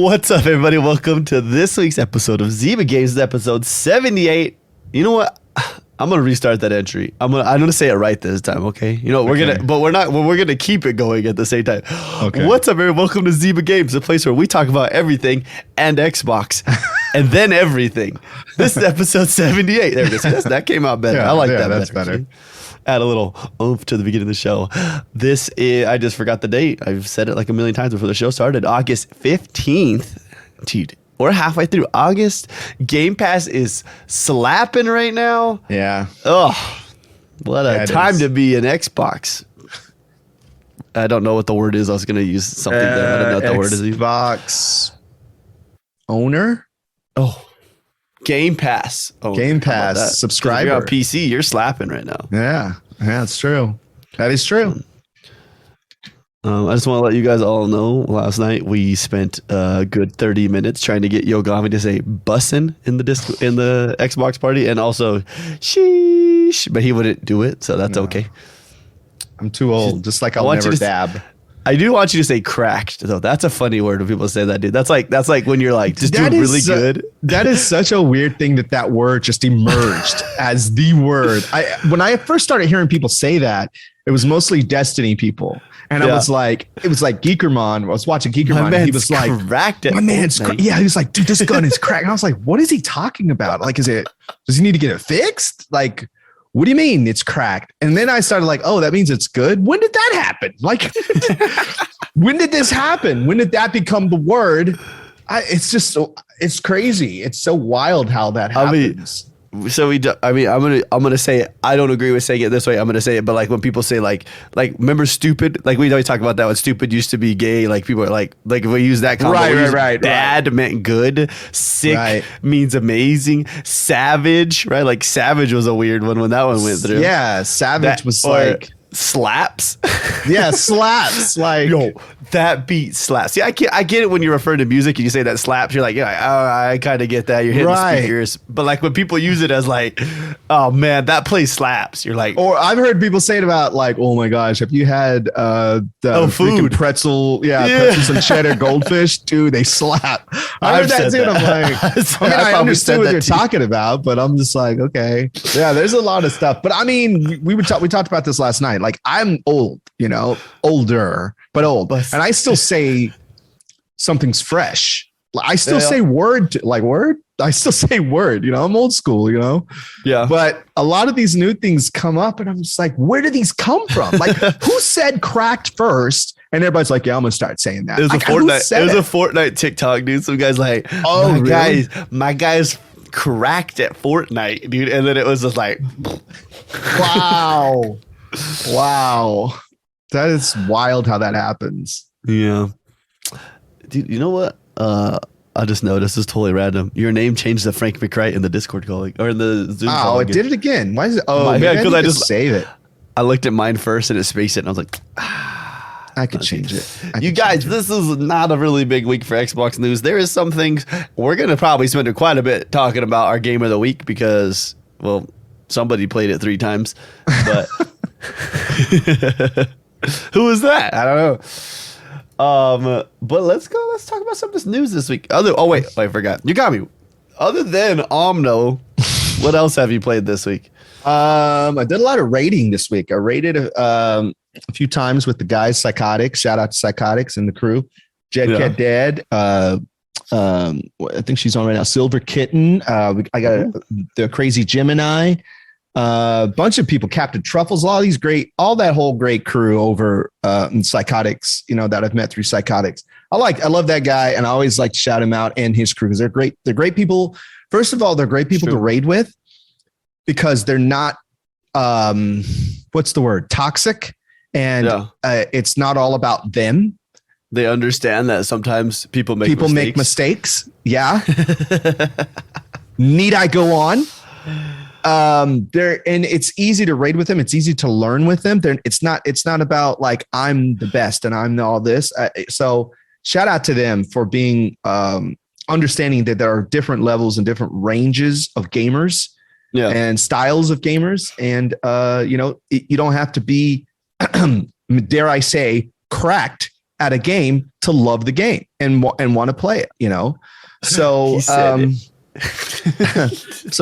What's up, everybody? Welcome to this week's episode of Zyba Games, episode 78. You know what? I'm gonna restart that entry. I'm gonna say it right this time, okay? You know, we're gonna keep it going at the same time. Okay. What's up, everybody? Welcome to Zyba Games, the place where we talk about everything and Xbox, and then everything. This is episode 78. There it is. That came out better. Yeah, I like that. That's better. better. Add a little oomph to the beginning of the show. This is, I just forgot the date. I've said it like a million times before the show started. August 15th. Dude, we're halfway through August. Game Pass is slapping right now. Yeah. Oh, what a time to be an Xbox. I don't know what the word is. I was going to use something there. I don't know what the word is. Xbox owner? Oh, Game Pass. Oh, Game Pass subscriber. If you're on PC, you're slapping right now. Yeah, that's true. That is true. I just want to let you guys all know, last night we spent a good 30 minutes trying to get Yogomi to say bussin' in the Xbox party, and also sheesh, but he wouldn't do it, so that's okay. I'm too old, just like I'll never dab. I do want you to say cracked, though. That's a funny word when people say that, dude. That's like when you're like, just doing really good. That is such a weird thing that word just emerged as the word. When I first started hearing people say that, it was mostly Destiny people. And I was like, it was like Geekermon. I was watching Geekermon, and he was like, cracked it. My man's yeah, he was like, dude, this gun is cracked. And I was like, what is he talking about? Like, does he need to get it fixed? Like, what do you mean it's cracked? And then I started like, oh, that means it's good. When did that happen? Like, when did this happen? When did that become the word? It's crazy. It's so wild how that happens. I'm gonna say it. I don't agree with saying it this way. I'm gonna say it, but like when people say like remember stupid, like we always talk about that when stupid used to be gay. Like people are like if we use that combo, right. Bad meant good, sick means amazing, savage, right? Like savage was a weird one when that one went through. Yeah, savage was like slaps. Yeah, slaps. Like, yo, that beat slaps. See, I get it when you're referring to music and you say that slaps. You're like, yeah, oh, I kind of get that. You're hitting the speakers. But like when people use it as like, oh man, that place slaps. You're like, or I've heard people say it about like, oh my gosh, have you had the food pretzel? Yeah, pretzels and cheddar goldfish, dude, they slap. I heard that too. And I'm like, I understand what you're talking about, but I'm just like, okay, yeah, there's a lot of stuff. But I mean, we talked about this last night. Like, I'm old, older, but old. And I still say something's fresh. I still say word. I still say word, I'm old school, Yeah. But a lot of these new things come up and I'm just like, where do these come from? Like, who said cracked first? And everybody's like, yeah, I'm going to start saying that. It was a Fortnite TikTok, dude. Some guy's like, oh, my guy's cracked at Fortnite, dude. And then it was just like, wow. Wow. That is wild how that happens. Yeah. Dude, you know what? I just noticed, this is totally random. Your name changed to Frank McWright in the Discord calling or in the Zoom call. Oh, it did it again. Why is it? Oh, because I just save it. I looked at mine first and it spaced it and I was like, I could change it. You guys, this is not a really big week for Xbox news. There is some things we're going to probably spend quite a bit talking about our game of the week because, well, somebody played it 3 times, but who was that? I don't know. But let's talk about some of this news this week. I forgot. You got me. Other than Omno, what else have you played this week? I did a lot of raiding this week. I raided a few times with the guys, Psychotics. Shout out to Psychotics and the crew. Jet Dead. I think she's on right now. Silver Kitten. I got the Crazy Gemini. Bunch of people, Captain Truffles, all that whole great crew over in Psychotics, that I've met through Psychotics. I love that guy, and I always like to shout him out and his crew because they're great. They're great people. First of all, they're great people to raid with because they're not what's the word? Toxic, and it's not all about them. They understand that sometimes people make mistakes. Yeah. Need I go on? And it's easy to raid with them. It's easy to learn with them. It's not about like, I'm the best and I'm all this. So shout out to them for being, understanding that there are different levels and different ranges of gamers and styles of gamers. And, you don't have to be, dare I say, cracked at a game to love the game and want to play it, you know? So, so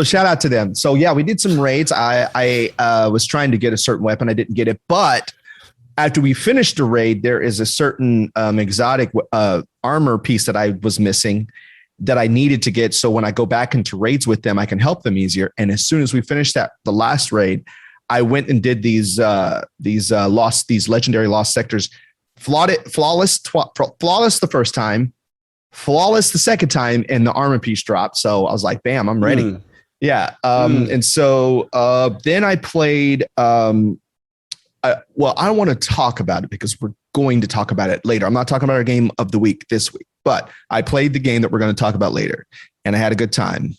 shout out to them. So yeah, we did some raids. I was trying to get a certain weapon. I didn't get it, but after we finished the raid, there is a certain exotic armor piece that I was missing that I needed to get. So when I go back into raids with them, I can help them easier. And as soon as we finished the last raid, I went and did these legendary lost sectors, flawless the first time, flawless the second time, and the armor piece dropped. So I was like, bam, I'm ready. Yeah. And so then I played, well, I don't want to talk about it because we're going to talk about it later. I'm not talking about our game of the week this week, but I played the game that we're going to talk about later, and I had a good time.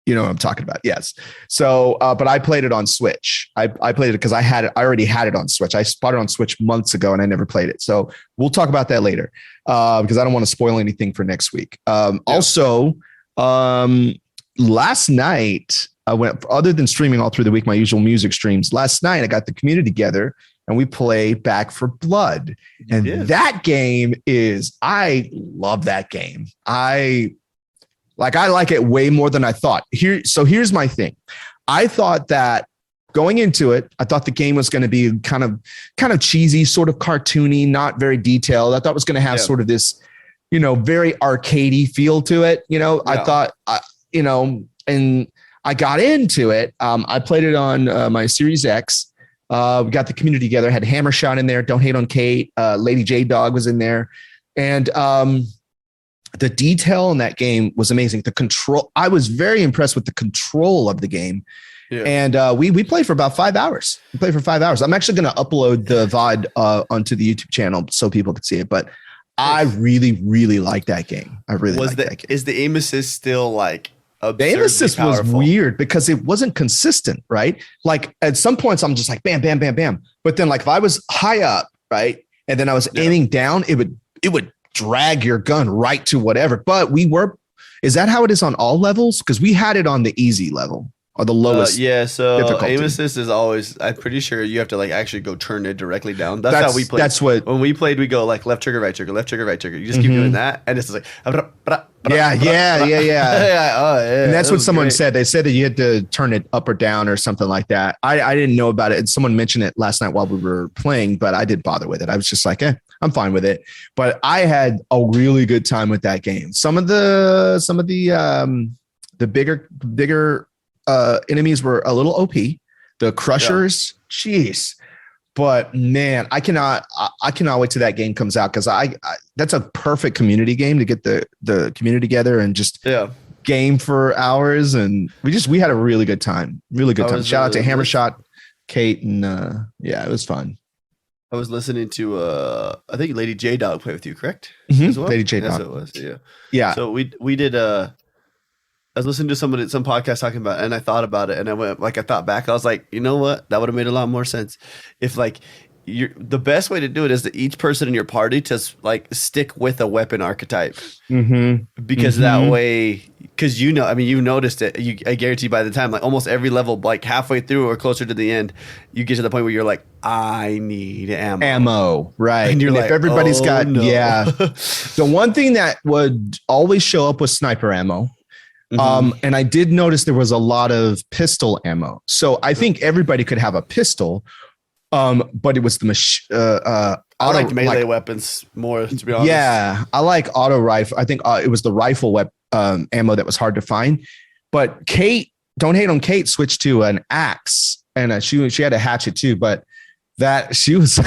You know what I'm talking about? Yes. So, but I played it on Switch. I played it because I already had it on Switch. I bought it on Switch months ago and I never played it. So we'll talk about that later because I don't want to spoil anything for next week. Also, last night I went, other than streaming all through the week, my usual music streams. Last night I got the community together and we played Back for Blood. And that game I love that game. I like it way more than I thought. So here's my thing. I thought that going into it, I thought the game was going to be kind of cheesy, sort of cartoony, not very detailed. I thought it was going to have sort of this, you know, very arcadey feel to it. You know, I thought, you know, and I got into it. I played it on my Series X. We got the community together, had Hammershot in there. Don't Hate on Kate. Lady J Dog was in there. And, the detail in that game was amazing. The control, I was very impressed with the control of the game. Yeah. And we played for about 5 hours. I'm actually going to upload the VOD onto the YouTube channel so people can see it. But I really, really like that game. I really like that game. Is the aim assist still like the aim assist was weird because it wasn't consistent, right? Like at some points I'm just like bam, bam, bam, bam. But then like if I was high up, right, and then I was aiming down, it would drag your gun right to whatever. But is that how it is on all levels? Because we had it on the easy level or the lowest. So difficulty. Aim assist is always, I'm pretty sure you have to like actually go turn it directly down. That's how we played. That's what when we played, we go like left trigger, right trigger, left trigger, right trigger. You just keep doing that, and it's like yeah. And that's what someone great. said. They said that you had to turn it up or down or something like that. I didn't know about it. And someone mentioned it last night while we were playing, but I didn't bother with it. I was just like, I'm fine with it. But I had a really good time with that game. Some of the bigger enemies were a little OP. The crushers, jeez. But man, I cannot wait till that game comes out because that's a perfect community game to get the community together and just game for hours. And we had a really good time. Really good time. Shout out to Hammershot, Kate, and it was fun. I was listening to I think Lady J Dog play with you, correct? Mm-hmm. As well? Lady J Dog. That's what it was. Yeah. So we did I was listening to some podcast talking about it, and I thought about it, and I thought back. I was like, you know what? That would have made a lot more sense if like the best way to do it is that each person in your party to like stick with a weapon archetype, because that way, because you noticed it. I guarantee by the time like almost every level, like halfway through or closer to the end, you get to the point where you're like, I need ammo, right? And you're like, if everybody's got no. The one thing that would always show up was sniper ammo. And I did notice there was a lot of pistol ammo. So I think everybody could have a pistol. But it was the I like melee weapons more, to be honest. Yeah, I like auto rifle. I think it was the rifle ammo that was hard to find. But Kate, Don't Hate on Kate, switched to an axe, and she had a hatchet too. But that she was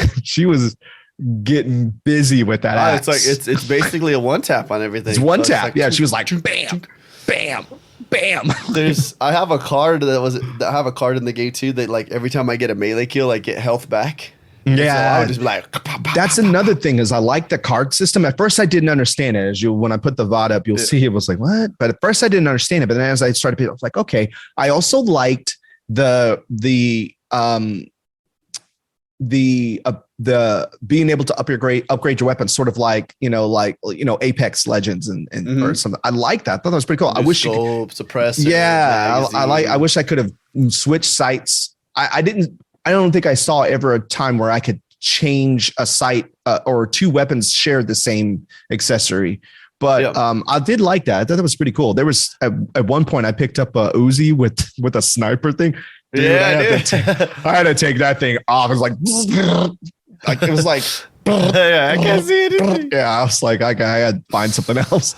getting busy with that axe. It's like it's basically a one tap on everything. It's one tap. Like, she was like bam, bam. Bam. I have a card in the game too that like every time I get a melee kill, I get health back. Yeah. So I would just be like, that's another thing is I like the card system. At first I didn't understand it. When I put the VOD up, you'll see it was like, what? But at first I didn't understand it. But then as I started, I was like, okay. I also liked the being able to upgrade your weapon, sort of like Apex Legends and or something. I like that. I thought that was pretty cool. I wish you could suppress. Yeah, I wish I could have switched sights. I don't think I saw ever a time where I could change a sight or two weapons share the same accessory. But I did like that. I thought that was pretty cool. There was at one point I picked up a Uzi with a sniper thing. Dude, I had to take that thing off. It was like it was like I can't see anything. Yeah, I was like, I had to find something else.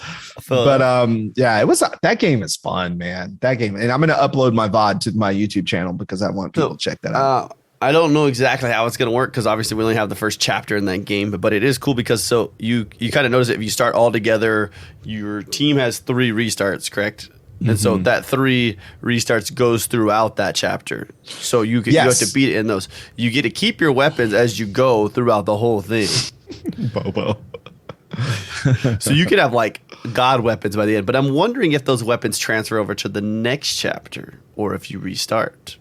But it was that game is fun, man. That game, and I'm gonna upload my VOD to my YouTube channel because I want people to check that out. I don't know exactly how it's going to work because obviously we only have the first chapter in that game, but it is cool because you kind of notice it if you start all together, your team has 3 restarts, correct? And so that 3 restarts goes throughout that chapter. So you have to beat it in those. You get to keep your weapons as you go throughout the whole thing. Bobo. So you could have like god weapons by the end, but I'm wondering if those weapons transfer over to the next chapter or if you restart.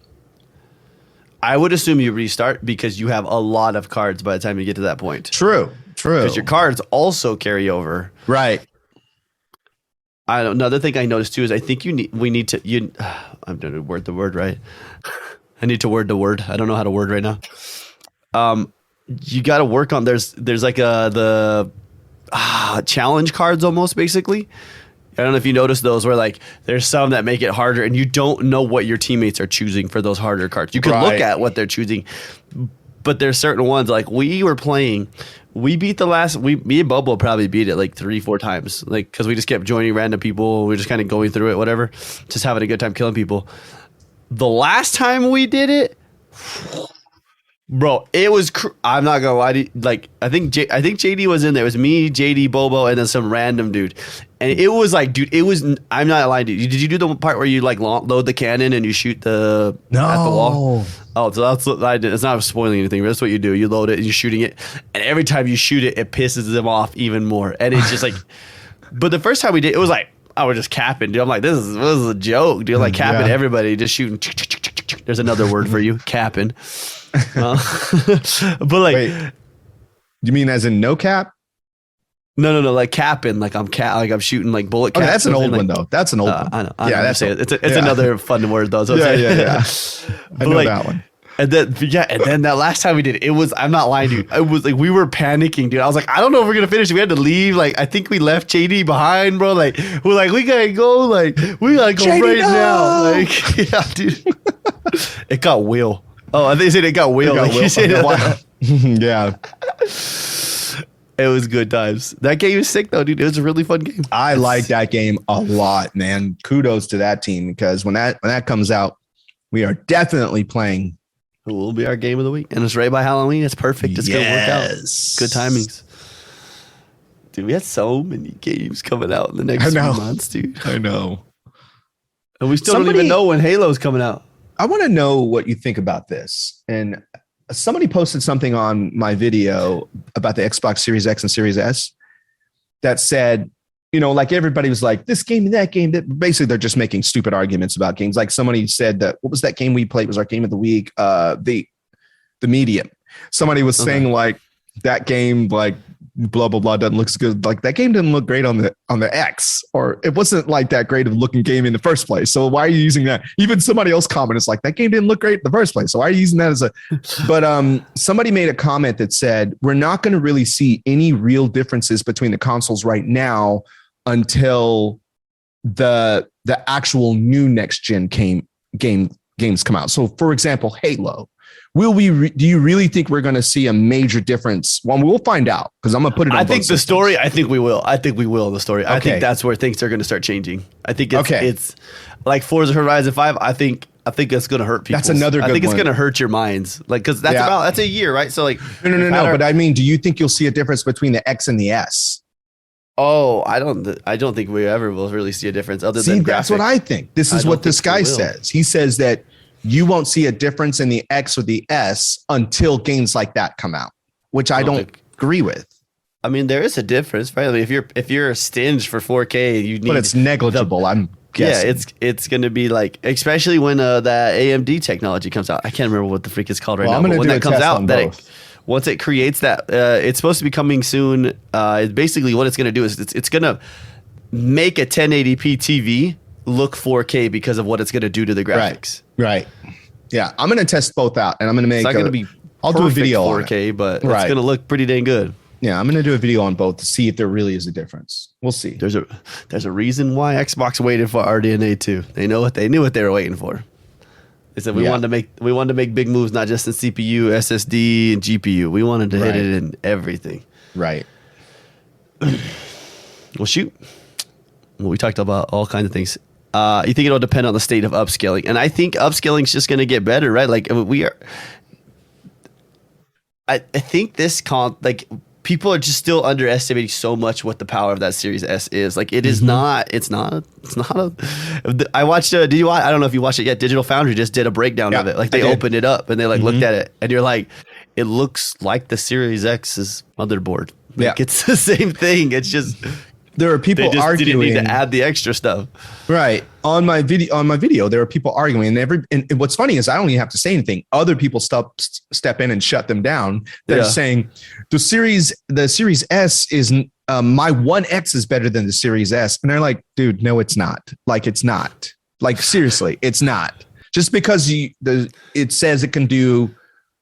I would assume you restart because you have a lot of cards by the time you get to that point. True. Because your cards also carry over. Right. Another thing I noticed too is I think I'm going to word the word right. I need to word the word. I don't know how to word right now. You got to work on there's like the challenge cards almost basically. I don't know if you noticed those where like there's some that make it harder and you don't know what your teammates are choosing for those harder cards. You can look at what they're choosing, but there's certain ones like we beat me and Bobo probably beat it like 3-4 times, like because we just kept joining random people. We were just kind of going through it, whatever, just having a good time killing people. The last time we did it, bro, it was. I'm not gonna lie to you. Like I think JD was in there. It was me, JD, Bobo, and then some random dude. And it was like, dude, it was. I'm not lying to you. Did you do the part where you like load the cannon and you shoot at the wall? Oh, so that's what I did. It's not spoiling anything, but that's what you do. You load it and you're shooting it, and every time you shoot it, it pisses them off even more. And it's just like, but the first time we did, it was like, I was just capping, dude. I'm like, this is a joke, dude. Like capping everybody, just shooting. There's another word for you, capping. But like, wait, you mean as in no cap? No, like capping, like I'm shooting like bullet caps. Okay, that's an old one though. That's an old one. I know. That's it. It's another fun word though. So yeah. I know that one. And then that last time we did it was, I'm not lying, dude. It was like we were panicking, dude. I was like, I don't know if we're gonna finish. We had to leave. Like I think we left JD behind, bro. Like we're like, we gotta go. Like we gotta go JD, now. Like yeah, dude. It got Will. Oh, they said it got Will. Like you said yeah. It was good times. That game is sick though, dude. It was a really fun game. I like that game a lot, man. Kudos to that team because when that comes out, we are definitely playing. It will be our game of the week, and it's right by Halloween. It's perfect. It's gonna work out. Good timings, dude. We had so many games coming out in the next few months, dude. I know, and we still don't even know when Halo's coming out. I want to know what you think about this. And somebody posted something on my video about the Xbox Series X and Series S that said, you know, like everybody was like, this game, that game, that basically they're just making stupid arguments about games. Like somebody said that, what was that game we played was our game of the week? The Medium. Somebody was saying like that game, like blah, blah, blah, doesn't look good. Like that game didn't look great on the X, or it wasn't like that great of a looking game in the first place. So why are you using that? Even somebody else commented, it's like that game didn't look great in the first place. So why are you using that as a, but somebody made a comment that said, we're not going to really see any real differences between the consoles right now until the actual new next gen games come out. So for example, Halo. Do you really think we're going to see a major difference? Well, we'll find out because I'm going to put it on I think the story, I think we will in the story. Okay. I think that's where things are going to start changing. I think it's like Forza Horizon 5. I think it's going to hurt people. That's another good one. I think it's going to hurt your minds. Like, cause that's a year, right? So like, no. But I mean, do you think you'll see a difference between the X and the S? Oh, I don't think we ever will really see a difference other than graphics. That's what I think. This is what this guy says. He says that you won't see a difference in the X or the S until games like that come out, which I don't agree with. I mean, there is a difference, right? I mean, if you're a stinge for 4K, you need. But it's negligible. I'm guessing. Yeah, it's going to be like, especially when that AMD technology comes out. I can't remember what the freak it's called right now. But when that comes out, once it creates that, it's supposed to be coming soon. Basically, what it's going to do is it's going to make a 1080p TV look 4K because of what it's going to do to the graphics. Right. Yeah. I'm going to test both out and I'm going to make I'll do a video 4K, but it's going to look pretty dang good. Yeah, I'm going to do a video on both to see if there really is a difference. We'll see. There's a reason why Xbox waited for RDNA 2. They knew what they were waiting for. They said we wanted to make big moves, not just in CPU, SSD, and GPU. We wanted to hit it in everything. Right. Well, shoot. Well, we talked about all kinds of things. You think it'll depend on the state of upscaling, and I think upscaling is just going to get better, right? Like we are. I think people are just still underestimating so much what the power of that Series S is. Like it is not. It's not a. I watched. I don't know if you watched it yet. Digital Foundry just did a breakdown of it. Like they opened it up and they looked at it, and you're like, it looks like the Series X's motherboard. Like it's the same thing. It's just. There are people arguing. Didn't need to add the extra stuff. Right. On my video, there are people arguing, and what's funny is I don't even have to say anything. Other people step in and shut them down. They're saying the Series S is my 1X is better than the Series S, and they're like, dude, no, it's not. Like it's not. Like seriously, it's not. Just because it says it can do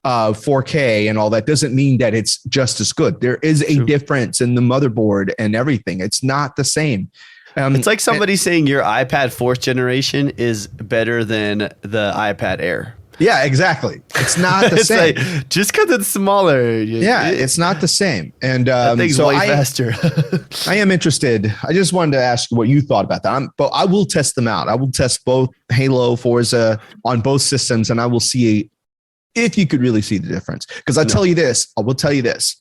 4K and all that doesn't mean that it's just as good. There is a difference in the motherboard and everything. It's not the same. It's like somebody saying your iPad 4th generation is better than the iPad Air. Yeah, exactly. It's not the same. Like, just because it's smaller. It's not the same. And that thing's way faster. I am interested. I just wanted to ask what you thought about that. But I will test them out. I will test both Halo, Forza on both systems, and I will see if you could really see the difference. Because I will tell you this.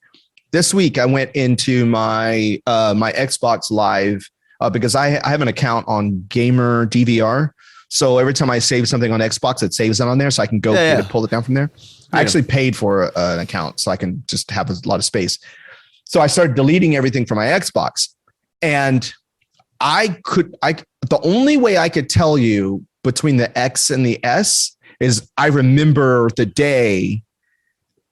This week I went into my my Xbox Live because I have an account on Gamer DVR. So every time I save something on Xbox, it saves it on there, so I can go pull it down from there. I actually paid for an account so I can just have a lot of space. So I started deleting everything from my Xbox, and the only way I could tell you between the X and the S is I remember the day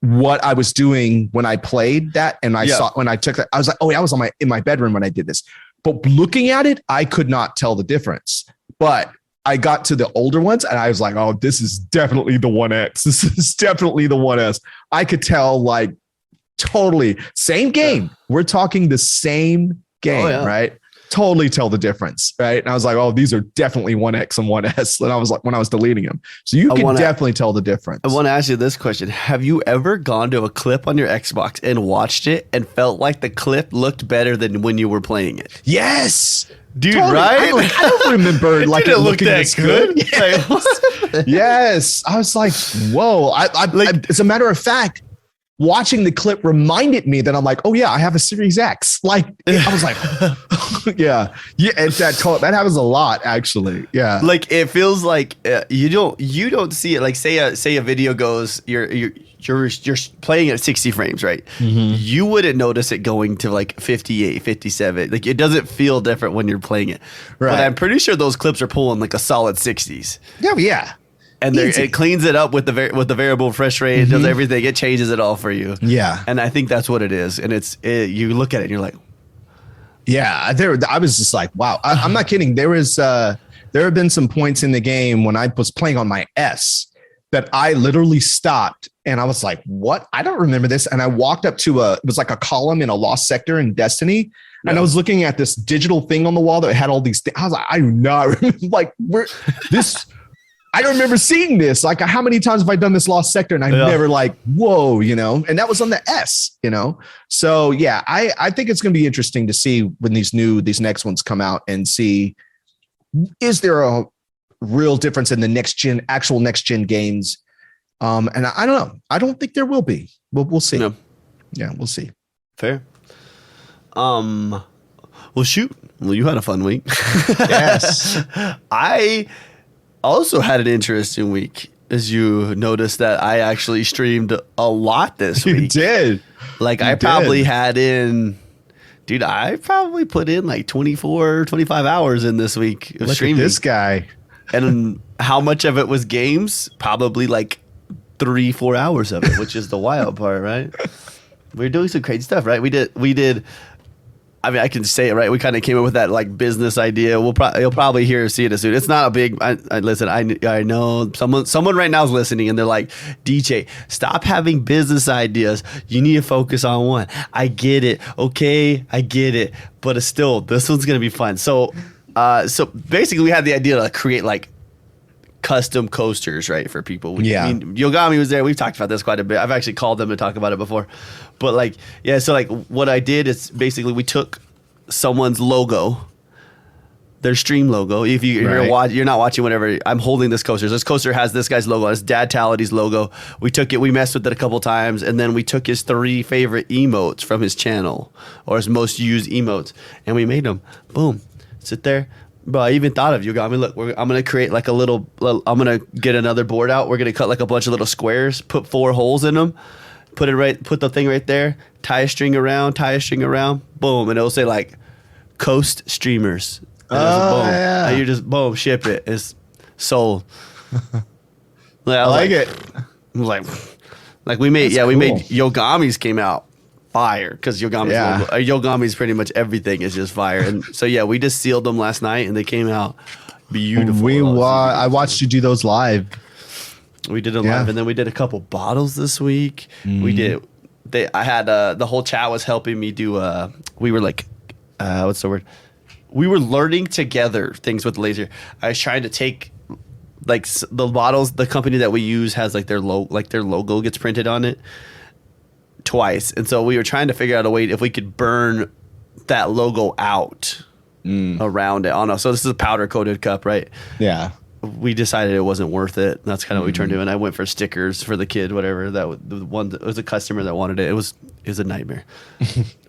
what I was doing when I played that, and I saw when I took that. I was like, oh, I was in my bedroom when I did this. But looking at it, I could not tell the difference. But I got to the older ones, and I was like, oh, this is definitely the 1X. This is definitely the 1S. I could tell, like, totally same game. Yeah. We're talking the same game, right? Totally tell the difference, right? And I was like, oh, these are definitely 1X and 1S. And I was like, when I was deleting them. So you can definitely tell the difference. I want to ask you this question. Have you ever gone to a clip on your Xbox and watched it and felt like the clip looked better than when you were playing it? Yes. Dude, totally. Right? I don't remember like it looking this good. Yes. I was like, whoa. As a matter of fact, watching the clip reminded me that I'm like, oh yeah, I have a Series X. Like I was like, yeah. It's that happens a lot actually. Yeah. Like it feels like you don't see it. Like say a video goes, you're playing at 60 frames, right? Mm-hmm. You wouldn't notice it going to like 58, 57. Like it doesn't feel different when you're playing it. Right. But I'm pretty sure those clips are pulling like a solid 60s. Yeah. And it cleans it up with the variable refresh rate. It does everything. It changes it all for you. Yeah. And I think that's what it is. And you look at it and you're like, yeah. I was just like, wow. I'm not kidding. There have been some points in the game when I was playing on my S that I literally stopped and I was like, what? I don't remember this. And I walked up to it was like a column in a lost sector in Destiny. And I was looking at this digital thing on the wall that had all these things. I was like, I do not remember. Like, I don't remember seeing this. Like, how many times have I done this lost sector? And I never like, whoa, and that was on the S, So yeah, I think it's going to be interesting to see when these next ones come out and see, is there a real difference in the actual next gen games? And I don't know. I don't think there will be. We'll see. No. Yeah, we'll see. Fair. Well, shoot. Well, you had a fun week. Yes. I also had an interesting week, as you noticed that I actually streamed a lot this week. You did. Like I probably put in like 24, 25 hours in this week of streaming. Look at this guy. And how much of it was games? Probably like 3-4 hours of it, which is the wild part, right? We're doing some crazy stuff, right? We did I mean, I can say it, right? We kind of came up with that like business idea. You'll probably see it soon. It's not a big. Listen. I know someone right now is listening, and they're like, DJ, stop having business ideas. You need to focus on one. I get it. Okay, I get it. But it's still, this one's gonna be fun. So basically, we had the idea to create like custom coasters, right, for people. I mean, Yogami was there. We've talked about this quite a bit. I've actually called them to talk about it before. But like, yeah, so like what I did is basically we took someone's logo, their stream logo. If you're not watching whatever, I'm holding this coaster. This coaster has this guy's logo, it's Dad Tality's logo. We took it, we messed with it a couple times, and then we took his 3 favorite emotes from his channel, or his most used emotes, and we made them. Boom. Sit there. Bro, I even thought of you. Got me. Look, I'm gonna create like I'm gonna get another board out. We're gonna cut like a bunch of little squares, put 4 holes in them, put the thing right there, tie a string around, boom, and it'll say like Coast Streamers. And and you just boom, ship it. It's sold. I like it. Like we made That's we cool. made Yogami's came out fire, because Yogami's pretty much everything is just fire. And so we just sealed them last night and they came out beautiful. I watched you do those live. We did it live, and then we did a couple bottles this week. We did. I had the whole chat was helping me do. We were like, what's the word? We were learning together things with laser. I was trying to take like the bottles. The company that we use has like their logo gets printed on it twice, and so we were trying to figure out a way if we could burn that logo out around it. Oh no! So this is a powder coated cup, right? Yeah. We decided it wasn't worth it. That's kind of what we turned to, and I went for stickers for the kid, whatever. That was a customer that wanted it. It was a nightmare.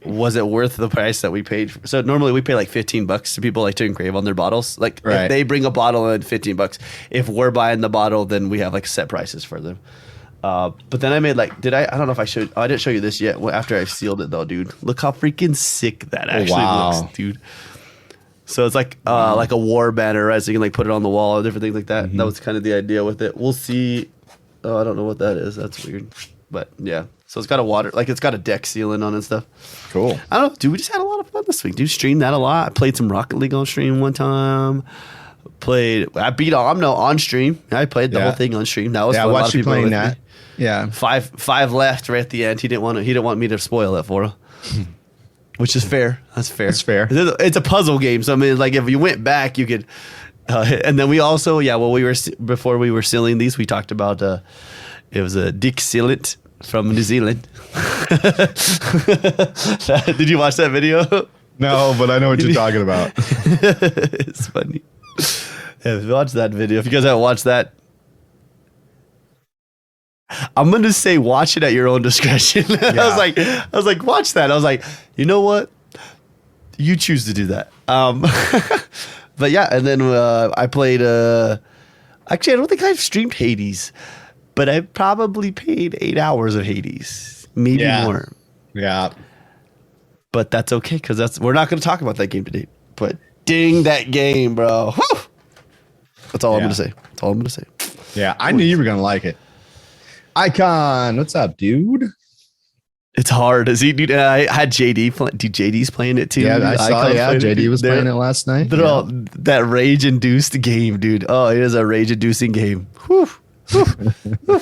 Was it worth the price that we paid? So normally we pay like $15 to people like to engrave on their bottles. Like if they bring a bottle in, $15. If we're buying the bottle, then we have like set prices for them. But then I made like, I don't know if I showed. I didn't show you this yet. After I sealed it though, dude, look how freaking sick that actually looks, dude. So it's like a war banner, right? So you can like put it on the wall or different things like that. That was kind of the idea with it. We'll see. Oh, I don't know what that is. That's weird. But yeah. So it's got it's got a deck sealing on it and stuff. Cool. I don't know, dude. We just had a lot of fun this week. Dude, streamed that a lot. I played some Rocket League on stream one time. I beat Omno on stream. I played the whole thing on stream. That was fun. I watched you playing that. Me. Yeah. Five left right at the end. He didn't want me to spoil it for him. Which is fair. That's fair. It's fair. It's a puzzle game. So I mean, like if you went back, you could. And then we also, before we were sealing these, we talked about it was a Dick Sealant from New Zealand. Did you watch that video? No, but I know what you're talking about. It's funny. Yeah, watch that video. If you guys haven't watched that, I'm gonna say watch it at your own discretion. I was like, watch that. I was like, you know what? You choose to do that. But yeah, and then I played. Actually, I don't think I've streamed Hades, but I probably played 8 hours of Hades, maybe more. Yeah, but that's okay because we're not gonna talk about that game today. But ding that game, bro. Whew! That's all I'm gonna say. That's all I'm gonna say. Yeah, I knew you were gonna like it. Icon, what's up, dude? It's hard. Dude, I had JD playing. Dude, JD's playing it too. Yeah, I saw. Yeah, JD was playing it last night. All that rage-induced game, dude. Oh, it is a rage-inducing game. Whew. Whew. Whew.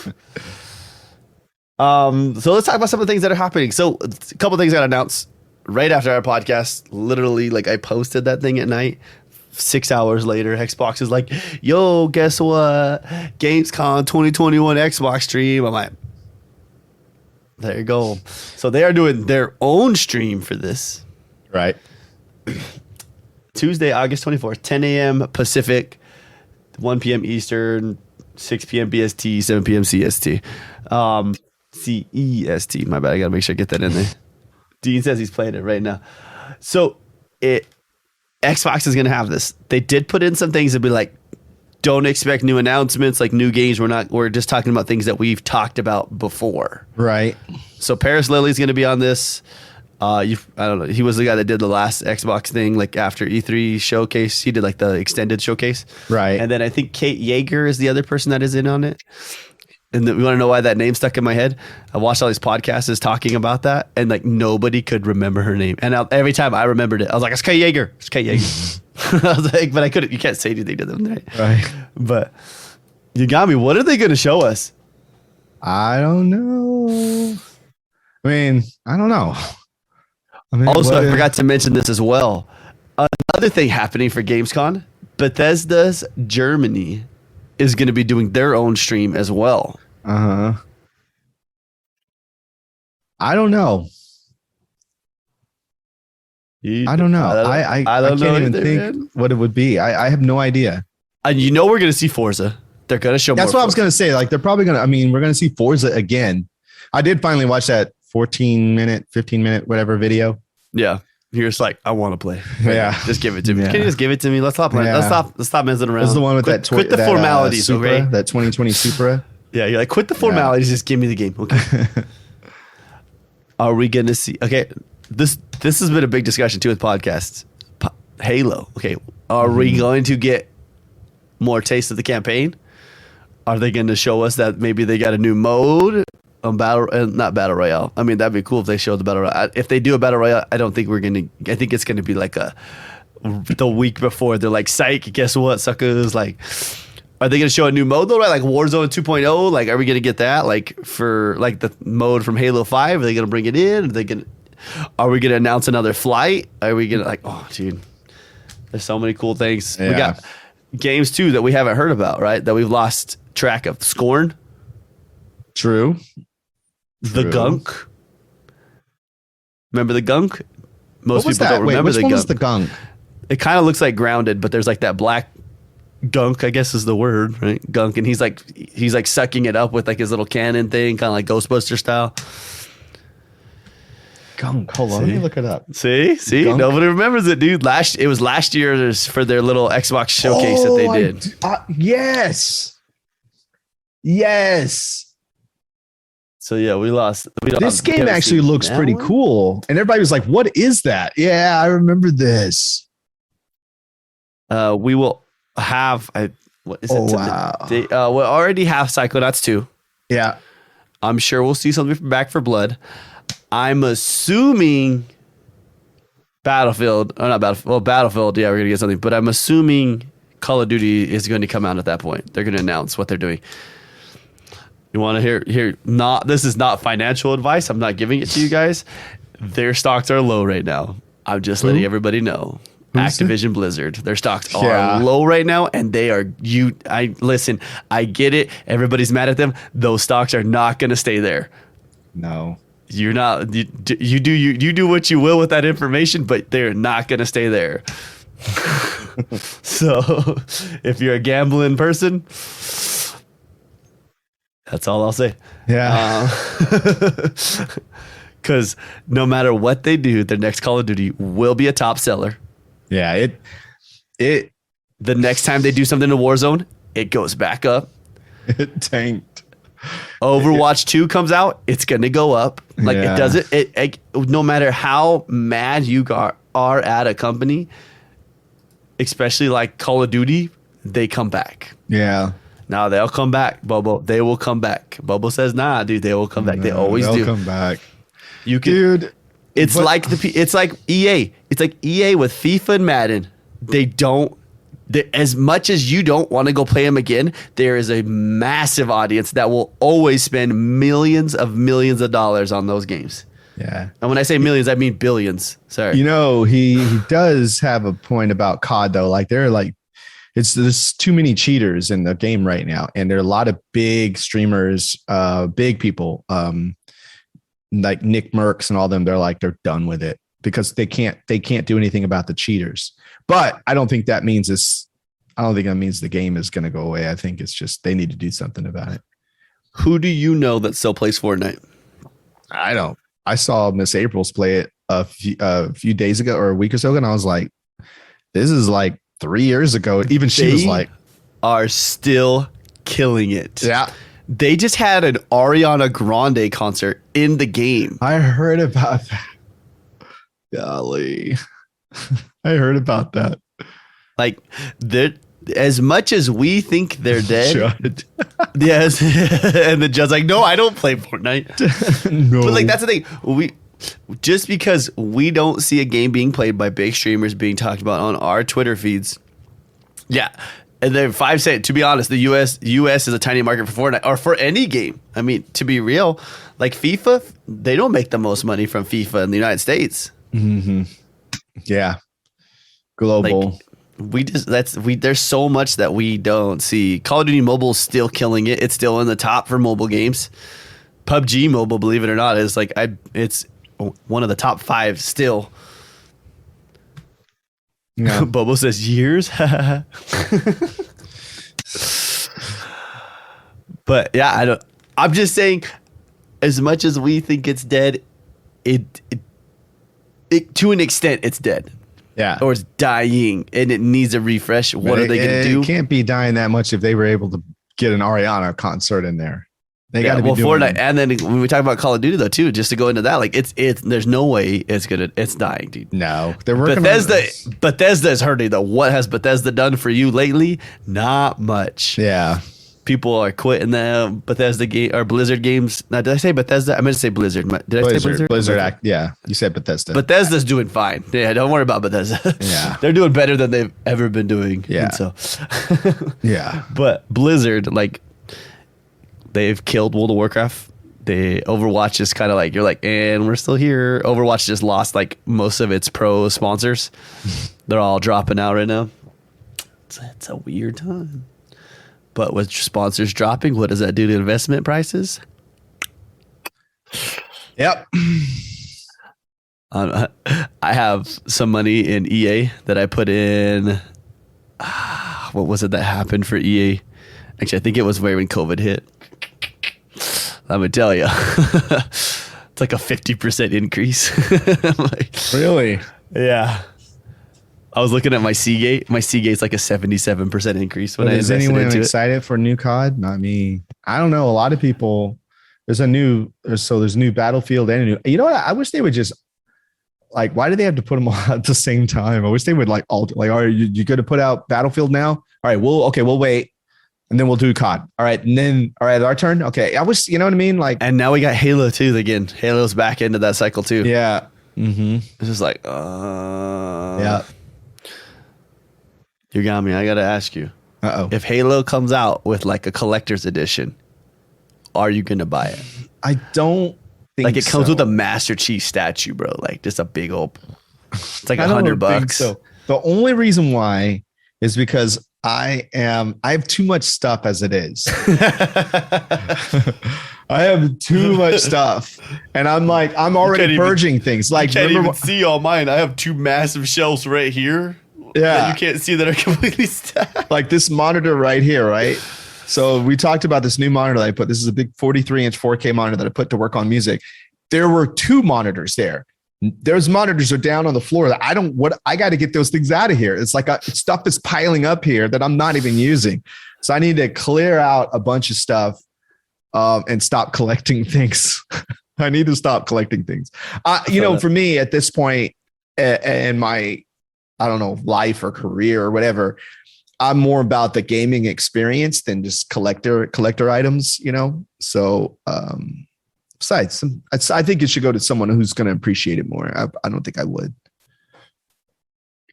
So let's talk about some of the things that are happening. So a couple of things got announced right after our podcast. Literally, like I posted that thing at night. 6 hours later, Xbox is like, yo, guess what? Gamescom 2021 Xbox stream. I'm like, there you go. So they are doing their own stream for this. Right. Tuesday, August 24th, 10 a.m. Pacific, 1 p.m. Eastern, 6 p.m. BST, 7 p.m. CST. CEST. My bad. I got to make sure I get that in there. Dean says he's playing it right now. So Xbox is going to have this. They did put in some things that be like, don't expect new announcements, like new games. We're just talking about things that we've talked about before. Right. So Paris Lilly's going to be on this. I don't know. He was the guy that did the last Xbox thing, like after E3 showcase. He did like the extended showcase. Right. And then I think Kate Yeager is the other person that is in on it. And you want to know why that name stuck in my head? I watched all these podcasts talking about that, and like nobody could remember her name. And every time I remembered it, I was like, "It's Kay Yeager. It's Kay Yeager." I was like, but I couldn't. You can't say anything to them, right? But you got me. What are they going to show us? I don't know. I mean, I don't know. I mean, also, I forgot to mention this as well. Another thing happening for Gamescom, Bethesda's Germany is going to be doing their own stream as well. I don't know. I don't know. I can't even think what it would be. I have no idea. And you know we're going to see Forza. They're going to show. That's what I was going to say. Like they're probably going to. I mean, we're going to see Forza again. I did finally watch that 14-minute, 15-minute, whatever video. Yeah. You're just like, I want to play. Yeah. Just give it to me. Yeah. Can you just give it to me? Let's stop playing. Yeah. Let's stop messing around. This is the one with quit the formalities, Supra, okay? That 2020 Supra. Yeah, you're like, quit the formalities. Just give me the game. Okay. Are we going to see? Okay. This has been a big discussion too with podcasts. Halo. Okay. Are we going to get more taste of the campaign? Are they going to show us that maybe they got a new mode? Not battle royale. I mean, that'd be cool if they showed the battle royale. If they do a battle royale, I think it's gonna be like the week before. They're like, psych, guess what, suckers? Like, are they gonna show a new mode though, right? Like Warzone 2.0? Like, are we gonna get that? Like for like the mode from Halo 5? Are they gonna bring it in? Are we gonna announce another flight? Are we gonna like, oh dude, there's so many cool things. Yeah. We got games too that we haven't heard about, right? That we've lost track of. Scorn. True. The Gunk. Remember the Gunk? Most people don't remember the Gunk. Which one was the Gunk? It kind of looks like Grounded, but there's like that black gunk, I guess is the word, right? Gunk, and he's like sucking it up with like his little cannon thing, kind of like Ghostbuster style. Gunk. Hold on, let me look it up. See, Gunk? Nobody remembers it, dude. It was last year for their little Xbox showcase that they did. Yes. So yeah, we lost. This game actually looks pretty cool, and everybody was like, "What is that?" Yeah, I remember this. We will have. What is it? Wow. We already have Psychonauts 2. Yeah, I'm sure we'll see something from Back 4 Blood. I'm assuming Battlefield. Or not Battlefield. Well, Battlefield. Yeah, we're gonna get something, but I'm assuming Call of Duty is going to come out at that point. They're going to announce what they're doing. You want to hear? This is not financial advice. I'm not giving it to you guys. Their stocks are low right now. I'm just letting everybody know. Activision Blizzard. Their stocks are low right now, and they are. Listen. I get it. Everybody's mad at them. Those stocks are not going to stay there. No, you're not. You do what you will with that information, but they're not going to stay there. So, if you're a gambling person. That's all I'll say. Yeah. Because no matter what they do, their next Call of Duty will be a top seller. Yeah. The next time they do something in Warzone, it goes back up. It tanked. Overwatch 2 comes out, it's going to go up. Like it doesn't. No matter how mad you are at a company, especially like Call of Duty, they come back. Yeah. Now they'll come back, Bobo. They will come back. Bobo says, "Nah, dude, they will come back. They always do. They'll come back." Dude. It's like EA. It's like EA with FIFA and Madden. As much as you don't want to go play them again, there is a massive audience that will always spend millions of dollars on those games. Yeah. And when I say millions, I mean billions. Sorry. You know, he does have a point about COD though. Like there's too many cheaters in the game right now, and there are a lot of big streamers, big people, like Nick Merckx and all them. They're done with it because they can't do anything about the cheaters. But I don't think that means the game is going to go away. I think it's just they need to do something about it. Who do you know that still plays Fortnite? I don't. I saw Miss April's play it a few days ago or a week or so ago, and I was like, this is like 3 years ago. Even she was like, are still killing it. Yeah. They just had an Ariana Grande concert in the game. I heard about that. Golly. I heard about that. Like, as much as we think they're dead, Yes. And the judge's like, no, I don't play Fortnite. No. But like, that's the thing. Just because we don't see a game being played by big streamers being talked about on our Twitter feeds. Yeah. And then 5 cent, to be honest, the US is a tiny market for Fortnite or for any game. I mean, to be real, like FIFA, they don't make the most money from FIFA in the United States. Mm-hmm. Yeah. Global. Like, there's so much that we don't see. Call of Duty Mobile is still killing it. It's still in the top for mobile games. PUBG Mobile, believe it or not, is like it's one of the top 5 still. Yeah. Bobo says years. But yeah, I'm just saying, as much as we think it's dead, it to an extent it's dead. Yeah. Or it's dying and it needs a refresh. What are they going to do? It can't be dying that much if they were able to get an Ariana concert in there. They got to be doing Fortnite. And then when we talk about Call of Duty though too, just to go into that, like it's there's no way it's dying, dude. No, they're working. Bethesda is hurting though. What has Bethesda done for you lately? Not much. Yeah. People are quitting the Bethesda game or Blizzard games. Now, did I say Bethesda? I meant to say Blizzard. Did I say Blizzard? Blizzard. Yeah, you said Bethesda. Bethesda's doing fine. Yeah, don't worry about Bethesda. Yeah, they're doing better than they've ever been doing. Yeah. And so, yeah. But Blizzard, like, they've killed World of Warcraft. Overwatch is kind of like, you're like, and we're still here. Overwatch just lost like most of its pro sponsors. They're all dropping out right now. It's a weird time. But with sponsors dropping, what does that do to investment prices? Yep. I have some money in EA that I put in. What was it that happened for EA? Actually, I think it was when COVID hit. Let me tell you. It's like a 50% increase. Like, really? Yeah. I was looking at my Seagate. My Seagate's like a 77% increase when I invested into it. Is anyone excited for new COD? Not me. I don't know. A lot of people. There's new Battlefield and a new. You know what? I wish they would just like. Why do they have to put them all at the same time? I wish they would like alter. Like, all right, you going to put out Battlefield now? All right, we'll wait, and then we'll do COD. All right, and then all right, our turn. Okay, I wish you know what I mean. Like, and now we got Halo too. Again, Halo's back into that cycle too. Yeah. Mm-hmm. It's just like, yeah. You got me. I got to ask you. Uh-oh. If Halo comes out with like a collector's edition, are you going to buy it? I don't think like it comes with a Master Chief statue, bro. Like just a big old, it's like $100. So. The only reason why is because I have too much stuff as it is. I have too much stuff, and I'm already purging things. Like, you can't even see all mine. I have 2 massive shelves right here. Yeah, that you can't see that are completely stacked. Like this monitor right here, right? So we talked about this new monitor that I put. This is a big 43-inch 4K monitor that I put to work on music. There were 2 monitors there. Those monitors are down on the floor. I got to get those things out of here. It's like stuff is piling up here that I'm not even using. So I need to clear out a bunch of stuff and stop collecting things. I need to stop collecting things. For me at this point in my, I don't know, life or career or whatever, I'm more about the gaming experience than just collector items, you know? So, besides, I think it should go to someone who's going to appreciate it more. I don't think I would.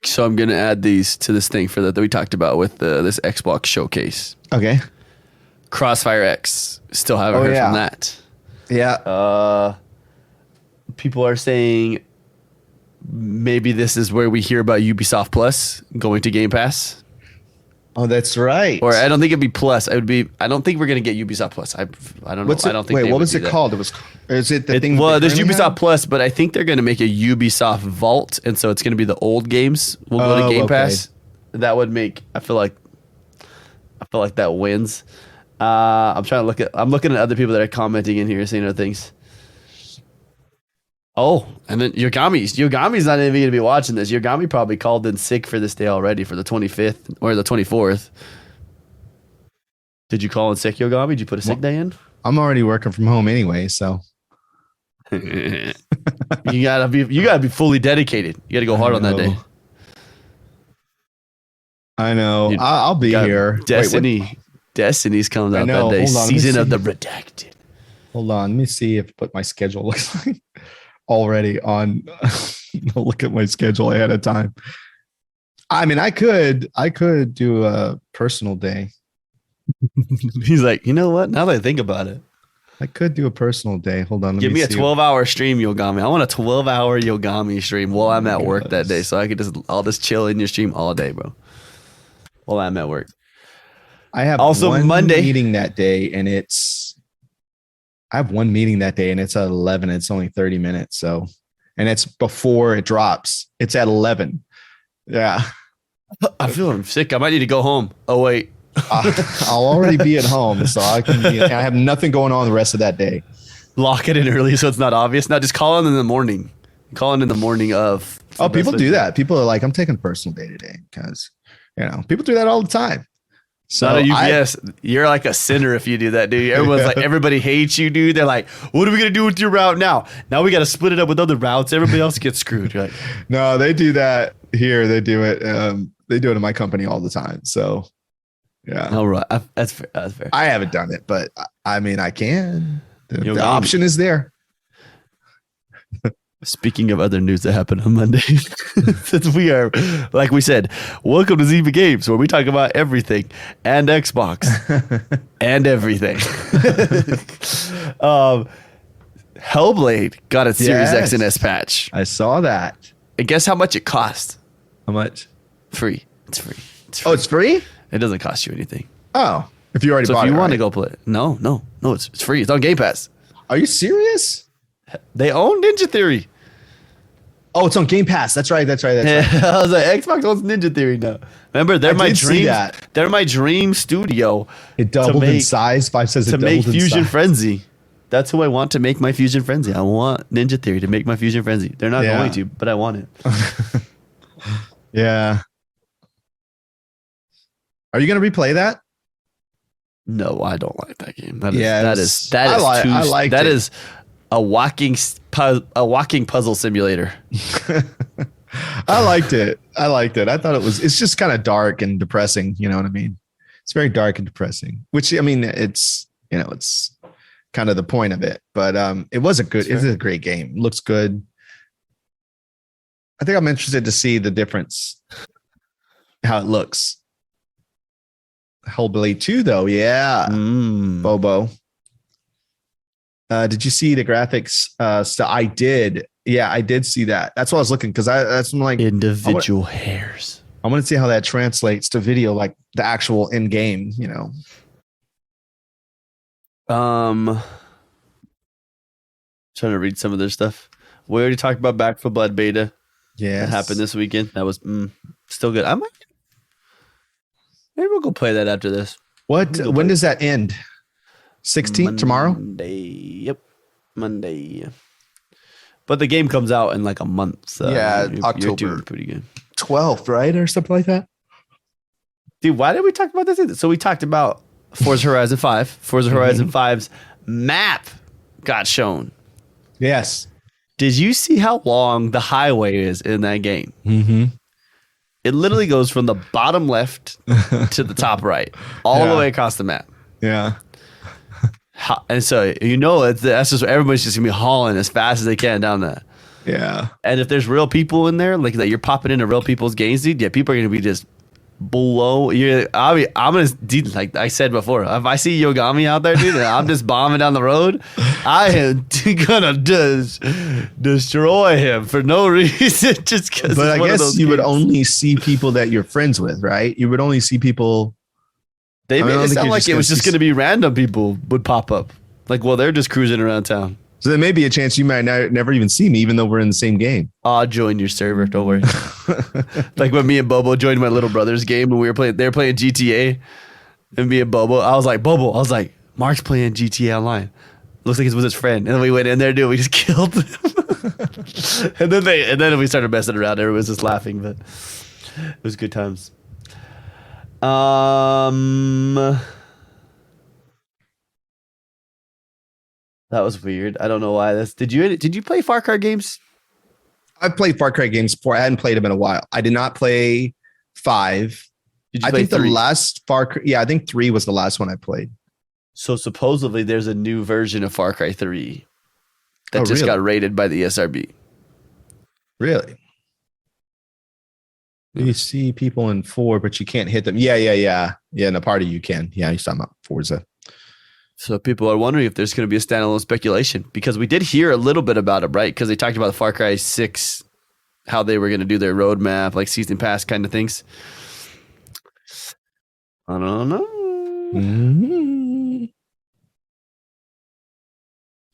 So I'm going to add these to this thing that we talked about with this Xbox showcase. Okay. Crossfire X. Still haven't heard from that. Yeah. People are saying maybe this is where we hear about Ubisoft Plus going to Game Pass. Oh, that's right. Or I don't think it'd be Plus. I don't think we're gonna get Ubisoft Plus. I don't know. I don't think. Wait, what was it called? Is it the thing? Well, there's Ubisoft Plus, but I think they're gonna make a Ubisoft Vault, and so it's gonna be the old games will go to Game Pass. That would make. I feel like that wins. I'm looking at other people that are commenting in here, saying other things. Oh, and then Yogami's not even going to be watching this. Yogami probably called in sick for this day already for the 25th or the 24th. Did you call in sick, Yogami? Did you put a sick day in? I'm already working from home anyway, so you gotta be fully dedicated. You gotta go hard on that day. I know. I'll be here. Destiny. Destiny's comes out that day. Season of the Redacted. Hold on, let me see if what my schedule looks like already on. Look at my schedule ahead of time. I mean, I could do a personal day. He's like, you know what? Now that I think about it, I could do a personal day. Hold on. Give me a 12-hour stream, Yogami. I want a 12-hour Yogami stream while I'm at work that day, so I'll just chill in your stream all day, bro. While I'm at work. I have also one Monday meeting that day, and I have one meeting that day, and it's at 11. It's only 30 minutes, so, and it's before it drops. It's at 11. Yeah. I'm feeling sick. I might need to go home. Oh wait. I'll already be at home, so I have nothing going on the rest of that day. Lock it in early so it's not obvious. Now just call in the morning. Call in the morning of. Oh, people do that. People are like, I'm taking a personal day today because, people do that all the time. So not a UPS. You're like a sinner if you do that, dude. Everyone's like, everybody hates you, dude. They're like, what are we gonna do with your route now? Now we got to split it up with other routes. Everybody else gets screwed. You're like, no, they do that here. They do it. They do it in my company all the time. So. Yeah. All right. That's fair. That's fair. I haven't done it, but I mean, I can. The option is there. Speaking of other news that happened on Monday, since we are, like we said, welcome to Zyba Games, where we talk about everything and Xbox and everything. Hellblade got its Series X and S patch. I saw that. And guess how much it cost? How much? Free. It's free. Oh, it's free? It doesn't cost you anything. Oh, if you already bought it. So if you want to go play it. No, it's free. It's on Game Pass. Are you serious? They own Ninja Theory. Oh, it's on Game Pass. That's right. I was like, Xbox owns Ninja Theory now. Remember, they're my dream. They're my dream studio. It doubled in size. 5 says it doubled in size. To make Fusion Frenzy. That's who I want to make my Fusion Frenzy. I want Ninja Theory to make my Fusion Frenzy. They're not going to, but I want it. Yeah. Are you going to replay that? No, I don't like that game. That is a walking puzzle simulator. I liked it. I thought it's just kind of dark and depressing. You know what I mean? It's very dark and depressing, which, I mean, it's kind of the point of it, but it was a great game. It looks good. I think I'm interested to see the difference, how it looks. Hellblade 2 though. Yeah. Bobo. Did you see the graphics stuff? I did. Yeah, I did see that. That's what I was looking, because that's like individual hairs. I want to see how that translates to video, like the actual in game, Trying to read some of their stuff. We already talked about Back 4 Blood beta. Yeah, that happened this weekend. That was still good. Maybe we'll go play that after this. When does that end? 16th tomorrow? Yep, Monday. But the game comes out in like a month. So October. You're doing pretty good. 12th, right, or something like that. Dude, why did we talk about this? So we talked about Forza Horizon 5. Forza Horizon 5's map got shown. Yes. Did you see how long the highway is in that game? Mm-hmm. It literally goes from the bottom left to the top right, all the way across the map. Yeah. And so, that's just everybody's just going to be hauling as fast as they can down that. Yeah. And if there's real people in there, like that you're popping into real people's games, dude, people are going to be just below. I'm going to, like I said before, if I see Yogami out there, dude, and I'm just bombing down the road, I am going to destroy him for no reason, just because. But I guess you would only see people that you're friends with, right? You would only see people. They made it sound like it was just going to be random people would pop up. Like, well, they're just cruising around town. So there may be a chance you might never even see me, even though we're in the same game. I'll join your server. Don't worry. Like when me and Bobo joined my little brother's game and they were playing GTA, and me and Bobo, I was like, Mark's playing GTA Online. Looks like it was his friend. And then we went in there, dude. We just killed him. and then we started messing around. Everyone was just laughing, but it was good times. That was weird. I don't know why this. Did you play Far Cry games? I've played Far Cry games before. I hadn't played them in a while. I did not play 5 I think 3? The last Far Cry, I think 3 was the last one I played. So supposedly there's a new version of Far Cry 3 that just got rated by the ESRB. Really? You see people in 4, but you can't hit them. Yeah. In the party you can. Yeah, you're talking about Forza. So people are wondering if there's going to be a standalone speculation, because we did hear a little bit about it, right? Because they talked about the Far Cry 6, how they were going to do their roadmap, like season pass kind of things. I don't know. Mm-hmm.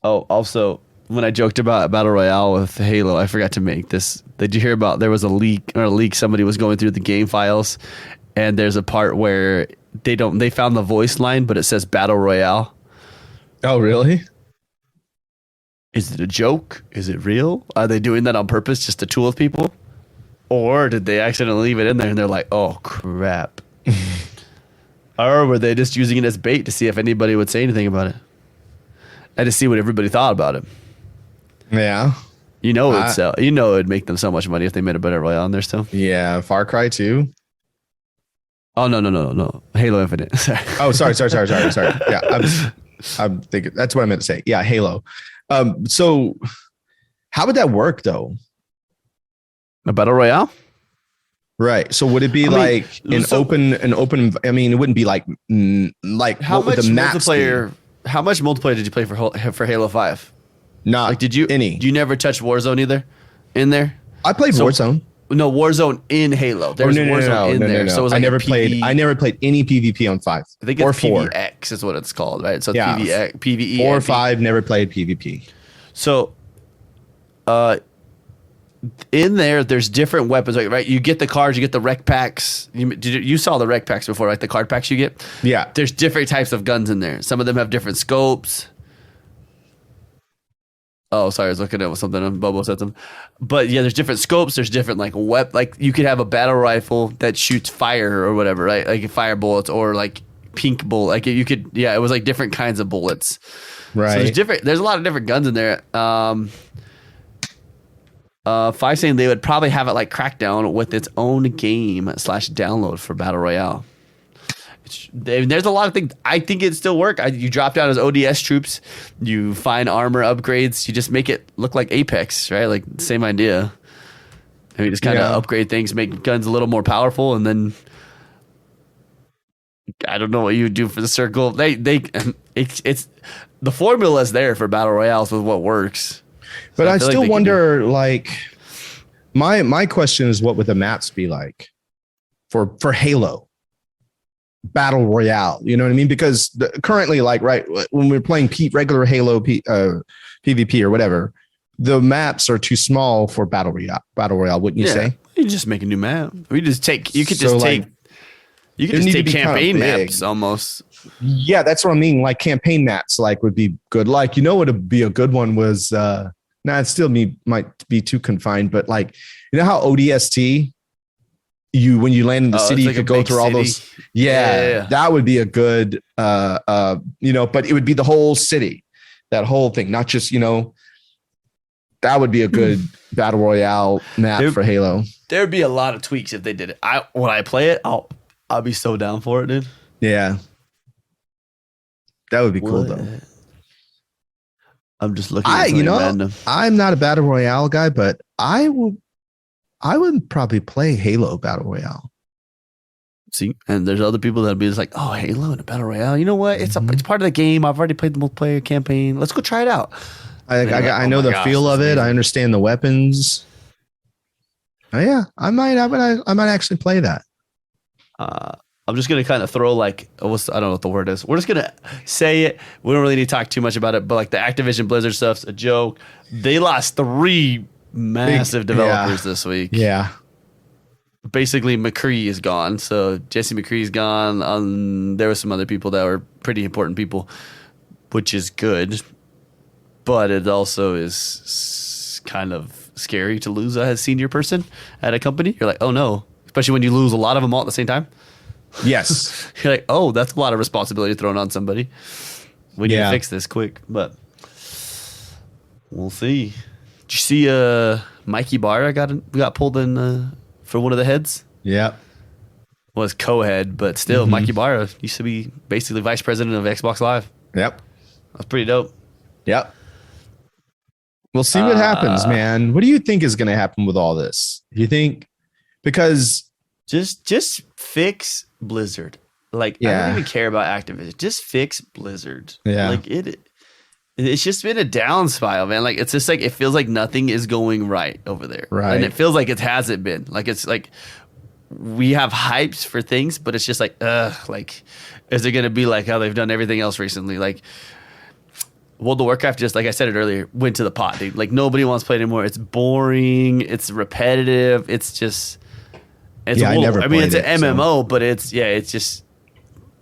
Oh, also, when I joked about Battle Royale with Halo, I forgot to make this. Did you hear about there was a leak? Somebody was going through the game files, and there's a part where they found the voice line, but it says Battle Royale. Oh, really? Is it a joke? Is it real? Are they doing that on purpose just to tool with people? Or did they accidentally leave it in there and they're like, oh, crap. Or were they just using it as bait to see if anybody would say anything about it? And to see what everybody thought about it. Yeah. It'd make them so much money if they made a Battle Royale on there still. Yeah. Far Cry 2. Oh, no. Halo Infinite. Sorry. Yeah. I'm thinking that's what I meant to say. Yeah. Halo. So how would that work though? A Battle Royale? Right. So would it be an open? I mean, it wouldn't be like how much multiplayer? How much multiplayer did you play for Halo 5? Not like did you any? You never touched Warzone either? In there? I played Warzone. No, Warzone in Halo. There's Warzone in there. So it was like I never played any PvP on 5. I think it's PvX is what it's called, right? So PvE. 4 or 5 never played PvP. So, in there's different weapons, right? You get the cards, you get the rec packs. You saw the rec packs before, right? The card packs you get. Yeah. There's different types of guns in there. Some of them have different scopes. Oh, sorry, I was looking at something on Bobo said something. But yeah, there's different scopes. There's different like you could have a battle rifle that shoots fire or whatever, right? Like fire bullets or like pink bullet. Like you could, it was like different kinds of bullets. Right. So there's a lot of different guns in there. 5 saying they would probably have it like Crackdown with its own game / download for Battle Royale. There's a lot of things. I think it'd still work. You drop down as ODS troops, you find armor upgrades, you just make it look like Apex, right? Like same idea. And you just kind of upgrade things, make guns a little more powerful, and then I don't know what you would do for the circle. It's the formula is there for battle royales with what works. But I still wonder, like, my question is, what would the maps be like for Halo Battle Royale? You know what I mean? Because currently, like, right when we're playing regular Halo PvP or whatever, the maps are too small for Battle Royale, wouldn't you say? You just make a new map. You could just take campaign maps almost. Yeah, that's what I mean. Like campaign maps, like would be good. Like, you know what would be a good one was it still might be too confined, but like, you know how ODST, when you land in the city, you could go through all those. Yeah, that would be a good but it would be the whole city, that whole thing, not just, that would be a good battle royale map for Halo. There would be a lot of tweaks if they did it. When I play it, I'll be so down for it, dude. Yeah. That would be cool though. I'm just looking at random. I'm not a battle royale guy, but I would probably play Halo battle royale. See, and there's other people that'd be just like, oh, Halo and a battle royale. You know what? It's part of the game. I've already played the multiplayer campaign. Let's go try it out. I know the feel of it. I understand the weapons. Oh yeah, I might actually play that. I'm just gonna kind of throw I don't know what the word is. We're just gonna say it. We don't really need to talk too much about it. But like the Activision Blizzard stuff's a joke. They lost 3 massive developers this week. Yeah. Basically, McCree is gone. So Jesse McCree's gone. There were some other people that were pretty important people, which is good. But it also is kind of scary to lose a senior person at a company. You're like, oh no. Especially when you lose a lot of them all at the same time. Yes. You're like, oh, that's a lot of responsibility thrown on somebody. We need to fix this quick. But we'll see. Did you see Mikey Barra got pulled in for one of the heads? Yeah. was co-head, but still, Mike Ibarra used to be basically vice president of Xbox Live. Yep. That's pretty dope. Yep. We'll see what happens, man. What do you think is going to happen with all this? You think because just fix Blizzard. Like I don't even care about Activision. Just fix Blizzard. Yeah. Like it's just been a down spiral, man. Like it's just like it feels like nothing is going right over there. Right. And it feels like it hasn't been. Like it's like we have hypes for things, but it's just like like is it gonna be like how they've done everything else recently? Like World of Warcraft, just like I said it earlier, went to the pot, dude. Like nobody wants to play it anymore. It's boring. It's repetitive. It's just. It's I never. I mean, it's an MMO, but it's just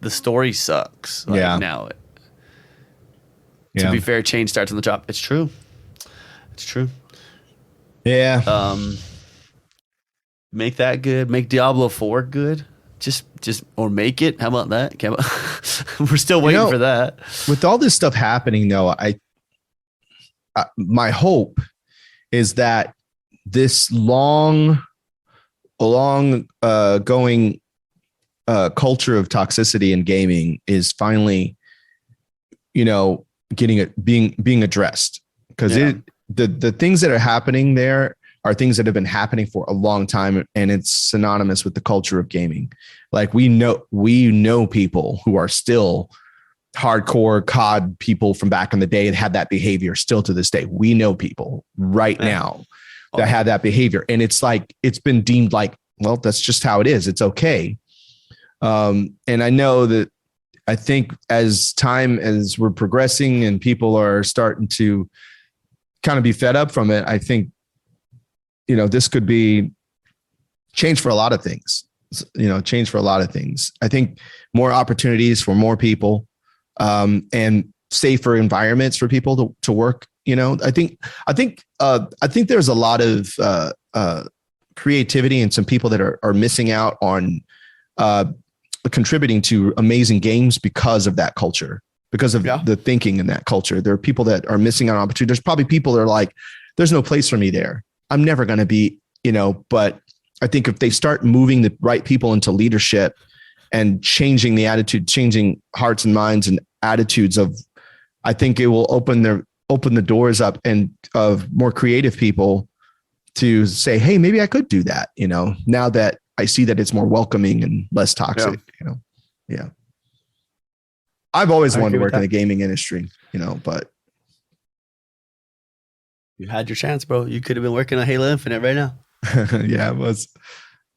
the story sucks. Like, now. To be fair, change starts on the top. It's true. It's true. Yeah. Make that good. Make Diablo 4 good. Just or make it. How about that? We're still waiting for that. With all this stuff happening, though, my hope is that this long going culture of toxicity in gaming is finally, being addressed, because the things that are happening there are things that have been happening for a long time, and it's synonymous with the culture of gaming. Like we know people who are still hardcore COD people from back in the day that had that behavior still to this day. We know people right now that had that behavior, and it's like it's been deemed like, well, that's just how it is. It's okay. And I know that I think as we're progressing and people are starting to kind of be fed up from it, I think this could be change for a lot of things. I think more opportunities for more people, and safer environments for people to work. I think there's a lot of creativity and some people that are missing out on contributing to amazing games because of that culture, because of the thinking in that culture. There are people that are missing out on opportunity. There's probably people that are like, there's no place for me there. I'm never going to be, but I think if they start moving the right people into leadership and changing the attitude, changing hearts and minds and attitudes I think it will open the doors up and of more creative people to say, hey, maybe I could do that. Now that I see that it's more welcoming and less toxic, Yeah. I've always wanted to work in the gaming industry, but. You had your chance, bro. You could have been working on Halo Infinite right now. Yeah,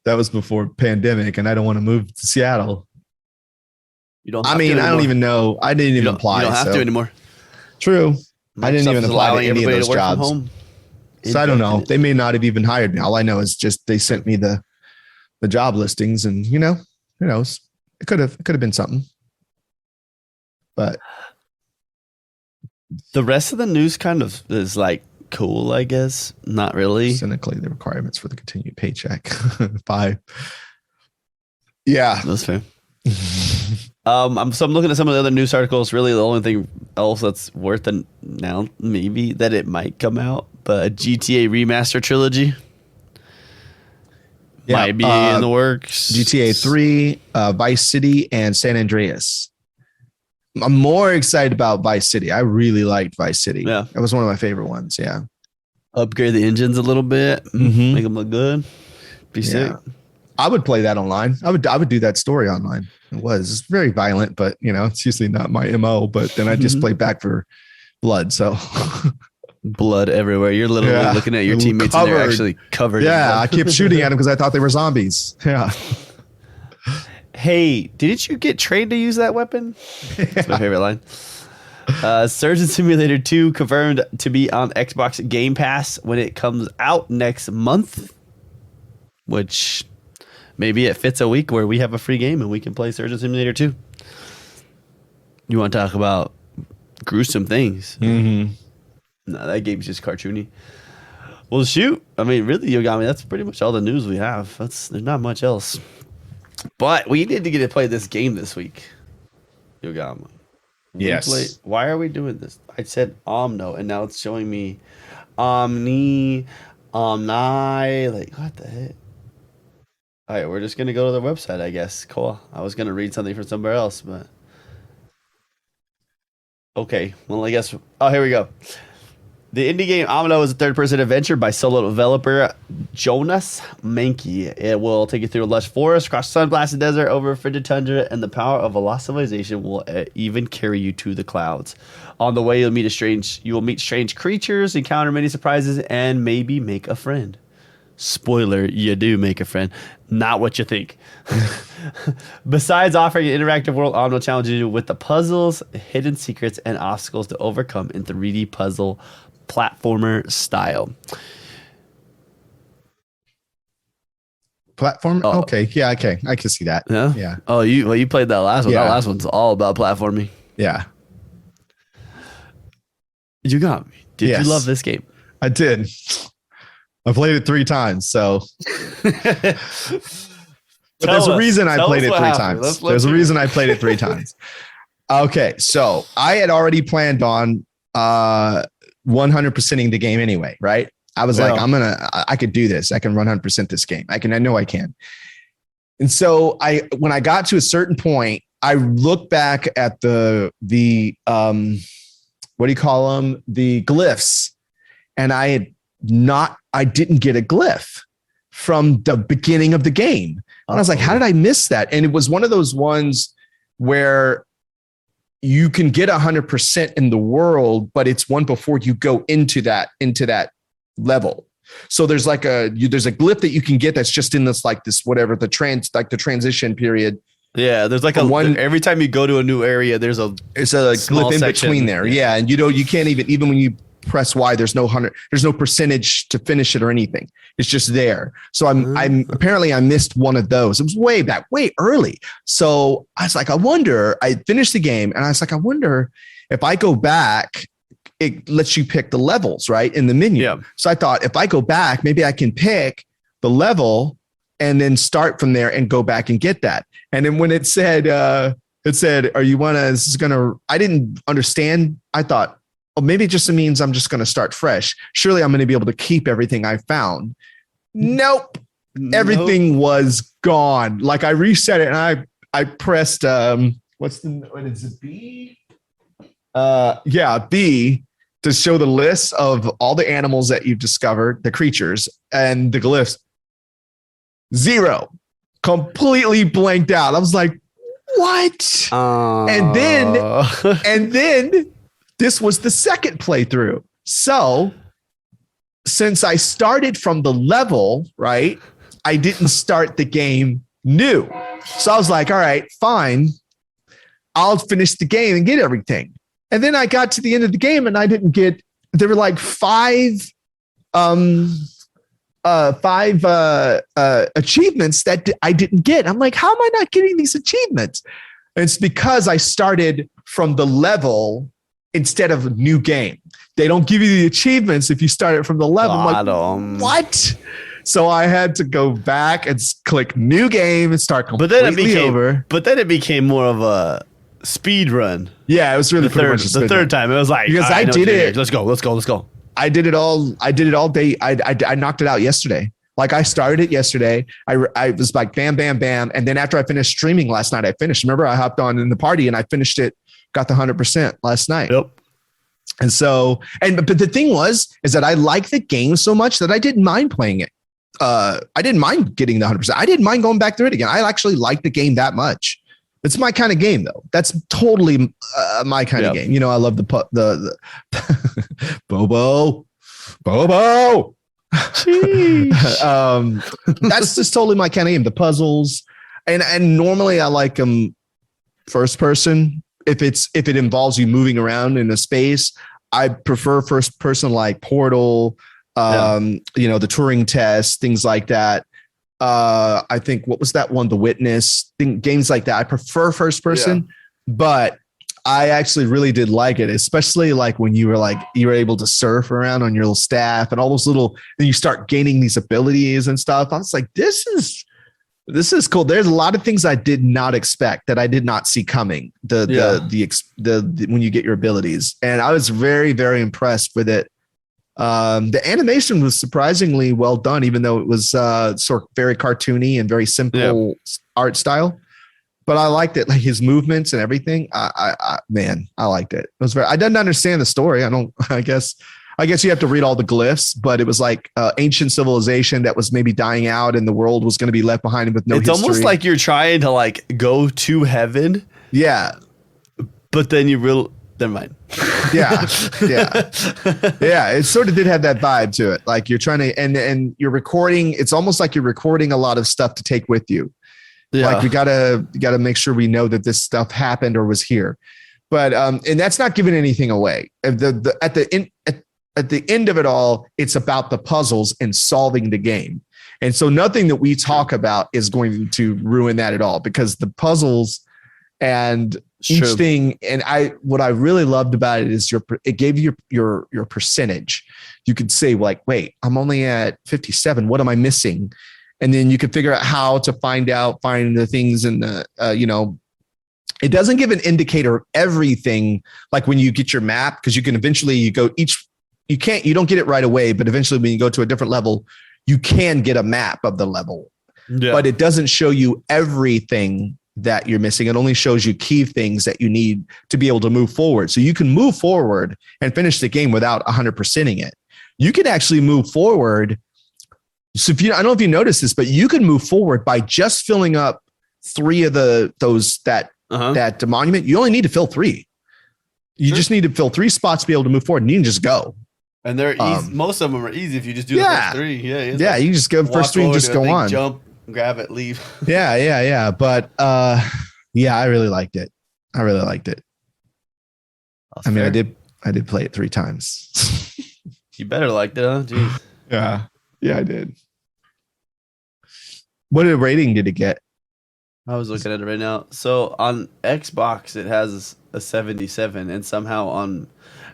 that was before pandemic, and I don't want to move to Seattle. You don't. I don't even know. I didn't even apply. You don't have to anymore. True. Microsoft I didn't even apply to any of those jobs. Home. So I don't know. They may not have even hired me. All I know is just they sent me the job listings, and who knows? It could have been something. But the rest of the news kind of is like cool, I guess. Not really. Cynically, the requirements for the continued paycheck. 5. Yeah, that's fair. I'm looking at some of the other news articles. Really, the only thing else that's worth now maybe that it might come out, but a GTA remaster trilogy might be in the works. GTA 3, Vice City, and San Andreas. I'm more excited about Vice City. I really liked Vice City. Yeah, that was one of my favorite ones. Yeah, upgrade the engines a little bit, make them look good. Be sick. I would play that online. I would do that story online. It's very violent, but it's usually not my MO. But then I just play back for blood. So blood everywhere. You're literally looking at your teammates and they're actually covered. Yeah, I kept shooting at them because I thought they were zombies. Yeah. Hey, didn't you get trained to use that weapon? That's my favorite line. Surgeon Simulator 2 confirmed to be on Xbox Game Pass when it comes out next month, which maybe it fits a week where we have a free game and we can play Surgeon Simulator 2. You want to talk about gruesome things? Mm-hmm. No, that game's just cartoony. Well, shoot. I mean, really, Yogami, that's pretty much all the news we have. There's not much else. But we need to get to play this game this week, Yogami. Yes. Why are we doing this? I said Omno, and now it's showing me Omni, Omni. Like, what the heck? All right, we're just gonna go to their website, I guess. Cool. I was gonna read something from somewhere else, but okay. Well, I guess. Oh, here we go. The indie game Amino is a third-person adventure by solo developer Jonas Mankey. It will take you through a lush forest, across sun-blasted desert, over a frigid tundra, and the power of a lost civilization will even carry you to the clouds. On the way, you will meet strange creatures, encounter many surprises, and maybe make a friend. Spoiler, you do make a friend. Not what you think. Besides offering an interactive world, Amino challenges you with the puzzles, hidden secrets, and obstacles to overcome in 3D puzzle platformer style. Platform? Okay. Yeah, okay. I can see that. Yeah. Yeah. Oh, you played that last one. Yeah. That last one's all about platforming. Yeah. You got me. Did you love this game? I did. I played it 3 times, so but there's a reason I played it 3 times. There's a reason I played it 3 times. Okay, so I had already planned on 100%ing the game anyway, right? I was like, I could do this. I can 100% this game. I know I can. And so when I got to a certain point, I looked back at the what do you call them? The glyphs, and I didn't get a glyph from the beginning of the game. And I was like, how did I miss that? And it was one of those ones where you can get 100% in the world, but it's one before you go into that level. So there's like there's a glyph that you can get that's just in this whatever the transition period. Yeah, there's like every time you go to a new area, there's a glyph in between there. Yeah, and you can't even when you press Y, there's no percentage to finish it or anything. It's just there. So I'm apparently I missed one of those. It was way early. So I was like, I finished the game and I was like, I wonder if I go back, it lets you pick the levels, right? In the menu. Yeah. So I thought if I go back, maybe I can pick the level and then start from there and go back and get that. And then when it said, I didn't understand. I thought, maybe it just means I'm just going to start fresh. Surely I'm going to be able to keep everything I found. Nope. Everything was gone. Like I reset it and I pressed, what is it? B? B to show the list of all the animals that you've discovered, the creatures and the glyphs. 0. Completely blanked out. I was like, what? And then this was the second playthrough. So since I started from the level, right, I didn't start the game new. So I was like, all right, fine. I'll finish the game and get everything. And then I got to the end of the game and I didn't get, there were like 5 achievements that I didn't get. I'm like, how am I not getting these achievements? And it's because I started from the level instead of a new game. They don't give you the achievements if you start it from the level. I'm like, what? So I had to go back and click new game and start completely over. But then it became more of a speed run. Yeah, it was really the third time. It was like, because I did it. Let's go. I did it all day. I knocked it out yesterday. Like I started it yesterday. I was like, bam, bam, bam. And then after I finished streaming last night, I finished. Remember, I hopped on in the party and I finished it, got the 100% last night. Yep. And so, but the thing is that I like the game so much that I didn't mind playing it. I didn't mind getting the 100%. I didn't mind going back through it again. I actually like the game that much. It's my kind of game, though. That's totally my kind of game. You know, I love the Bobo. That's just totally my kind of game. The puzzles, and normally I like them first person. If it involves you moving around in a space, I prefer first person, like Portal. The Turing Test, things like that. I think, what was that one? The Witness, games like that. I prefer first person, but I actually really did like it, especially like when you were able to surf around on your little staff and all those and you start gaining these abilities and stuff. I was like, this is cool. There's a lot of things I did not expect, that I did not see coming. The when you get your abilities, and I was very, very impressed with it. The animation was surprisingly well done, even though it was sort of very cartoony and very simple art style. But I liked it, like his movements and everything. I liked it. It was I didn't understand the story. I guess you have to read all the glyphs, but it was like ancient civilization that was maybe dying out, and the world was going to be left behind with no history. It's almost like you're trying to like go to heaven. Yeah, but then you never mind. Yeah. It sort of did have that vibe to it. Like you're trying to, and you're recording. It's almost like you're recording a lot of stuff to take with you. Yeah. Like we gotta make sure we know that this stuff happened or was here. But and that's not giving anything away. At the end of it all, it's about the puzzles and solving the game. And so nothing that we talk about is going to ruin that at all, because the puzzles and each thing, and what I really loved about it is it gave you your percentage. You could say like, wait, I'm only at 57. What am I missing? And then you could figure out how to find the things in the, it doesn't give an indicator of everything. Like when you get your map, because you can eventually you don't get it right away, but eventually when you go to a different level, you can get a map of the level, but it doesn't show you everything that you're missing. It only shows you key things that you need to be able to move forward. So you can move forward and finish the game without 100%ing it. You can actually move forward. So I don't know if you noticed this, but you can move forward by just filling up 3 of that monument. You only need to fill 3. You just need to fill 3 spots to be able to move forward, and you can just go. And they're easy. Most of them are easy if you just do the first 3. Yeah, you just go first 3 and just go on. Jump, grab it, leave. Yeah. But I really liked it. I mean, I did play it 3 times. You better liked it, huh? Jeez. Yeah, I did. What rating did it get? I was looking at it right now. So on Xbox, it has a 77, and somehow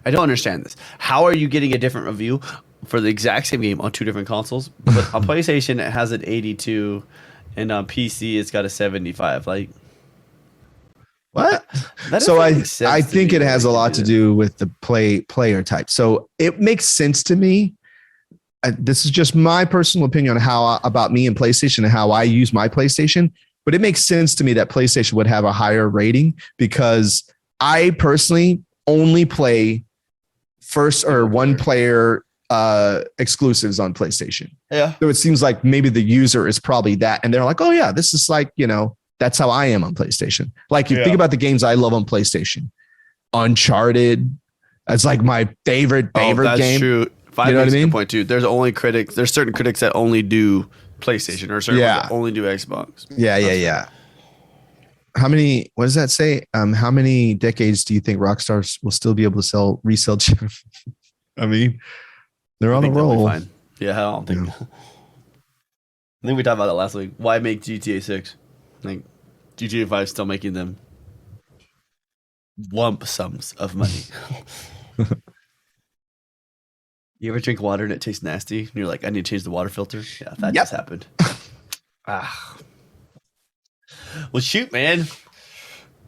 I don't understand this. How are you getting a different review for the exact same game on 2 different consoles? But on PlayStation, it has an 82, and on PC, it's got a 75. Like, what? So I think it has a lot to do with the player type. So it makes sense to me. This is just my personal opinion on about me and PlayStation and how I use my PlayStation. But it makes sense to me that PlayStation would have a higher rating, because I personally only play first or one player exclusives on PlayStation. Yeah. So it seems like maybe the user is probably that. And they're like, oh yeah, this is like, that's how I am on PlayStation. Like you think about the games I love on PlayStation. Uncharted. That's like my favorite game. That's true. 5 makes a good point too. There's certain critics that only do PlayStation, or certain ones that only do Xbox. Yeah. What does that say? How many decades do you think Rockstar will still be able to resell chips? I mean, they're on a roll. Fine. Yeah, I don't think. I think we talked about that last week. Why make GTA 6? Like GTA 5 is still making them lump sums of money. You ever drink water and it tastes nasty? And you're like, I need to change the water filter. Yeah, that just happened. Well, shoot, man.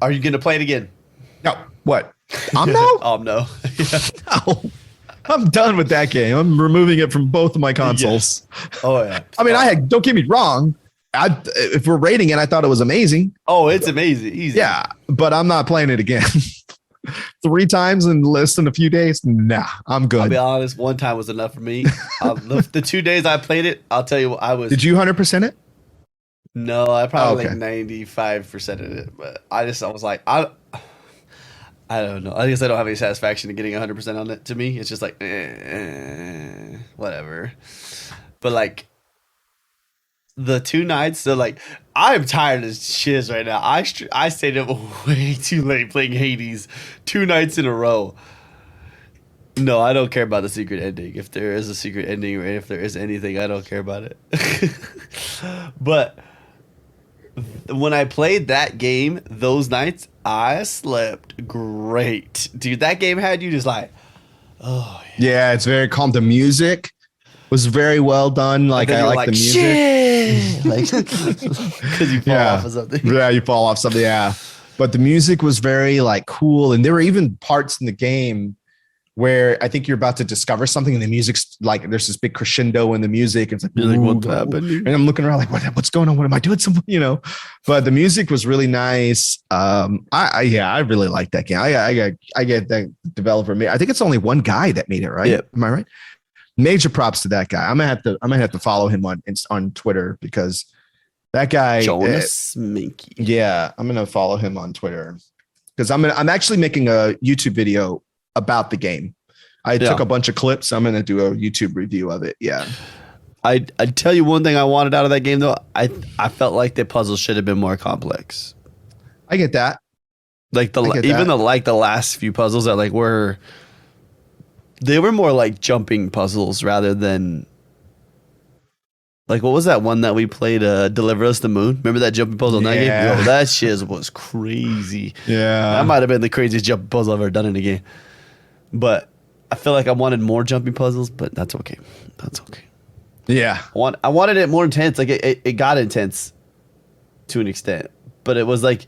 Are you going to play it again? No. What? No. No. No. I'm done with that game. I'm removing it from both of my consoles. Yeah. Oh, yeah. I mean, don't get me wrong. If we're rating it, I thought it was amazing. Oh, it's amazing. Easy. Yeah, but I'm not playing it again. 3 times in less than a few days? Nah, I'm good. I'll be honest, 1 time was enough for me. The 2 days I played it, I'll tell you what I was. Did you 100% it? No, I probably like 95% of it. But I was like, I don't know. I guess I don't have any satisfaction in getting 100% on it. To me, it's just like, whatever. But like, the 2 nights, so like, I'm tired as shiz right now. I stayed up way too late playing Hades 2 nights in a row. No, I don't care about the secret ending. If there is a secret ending or if there is anything, I don't care about it. But when I played that game, those nights, I slept great. Dude, that game had you just like, oh. Yeah, it's very calm. The music was very well done. Like I like the music. Shit! Like, because you fall off of something. Yeah, you fall off something. Yeah, but the music was very like cool, and there were even parts in the game where I think you're about to discover something and the music's like, there's this big crescendo in the music. It's like, what's happening? And I'm looking around like, what's going on? What am I doing? Something, but the music was really nice. I really like that game. I get that developer made. I think it's only one guy that made it, right? Yep. Am I right? Major props to that guy. I'm gonna have to follow him on Twitter because that guy, Jonas Minky. Yeah, I'm gonna follow him on Twitter because I'm actually making a YouTube video about the game. I took a bunch of clips. I'm gonna do a YouTube review of it. Yeah. I'd tell you one thing I wanted out of that game though. I felt like the puzzles should have been more complex. I get that. Like the last few puzzles that they were more like jumping puzzles rather than like, what was that one that we played? Deliver Us the Moon. Remember that jumping puzzle in that game? Yo, that shit was crazy. Yeah. That might have been the craziest jumping puzzle I've ever done in a game. But I feel like I wanted more jumping puzzles, but that's okay. That's okay. Yeah. I wanted it more intense. Like it got intense to an extent, but it was like,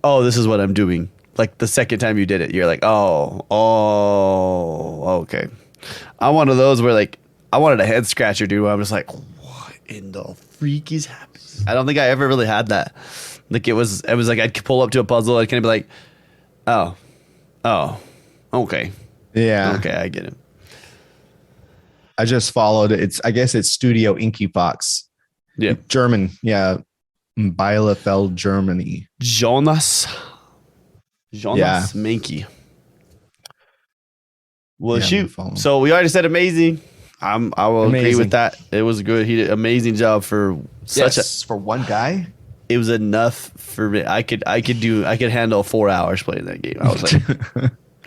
oh, this is what I'm doing. Like the second time you did it, you're like, oh, okay. I'm one of those where like I wanted a head scratcher, dude. Where I'm just like, what in the freak is happening? I don't think I ever really had that. Like it was like I'd pull up to a puzzle, I'd kind of be like, oh, okay, yeah, okay, I get it. I just followed it. I guess it's Studio Inky Fox. Yeah, German. Yeah, Bielefeld, Germany. Jonas Minky. Well, shoot. So we already said amazing. I will agree with that. It was good. He did an amazing job for for one guy. It was enough for me. I could handle 4 hours playing that game. I was like,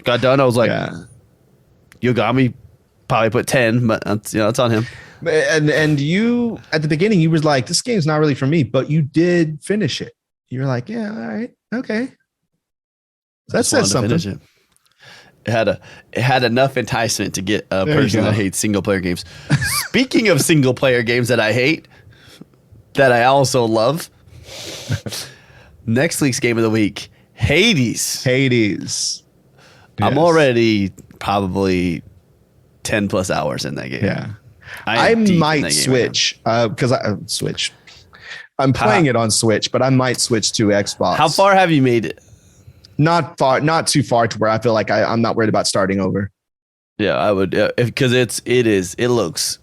got done. I was like, Yogomi probably put 10, but that's on him. And you at the beginning, you was like, this game's not really for me, but you did finish it. You were like, yeah, all right, okay. That says something. It had enough enticement to get a person that hates single player games. Speaking of single player games that I hate, that I also love, next week's game of the week, Hades. Yes. I'm already probably 10 plus hours in that game. Yeah. I might switch because Switch. I'm playing it on Switch, but I might switch to Xbox. How far have you made it? Not too far to where I feel like I'm not worried about starting over. Yeah, I would, because it looks.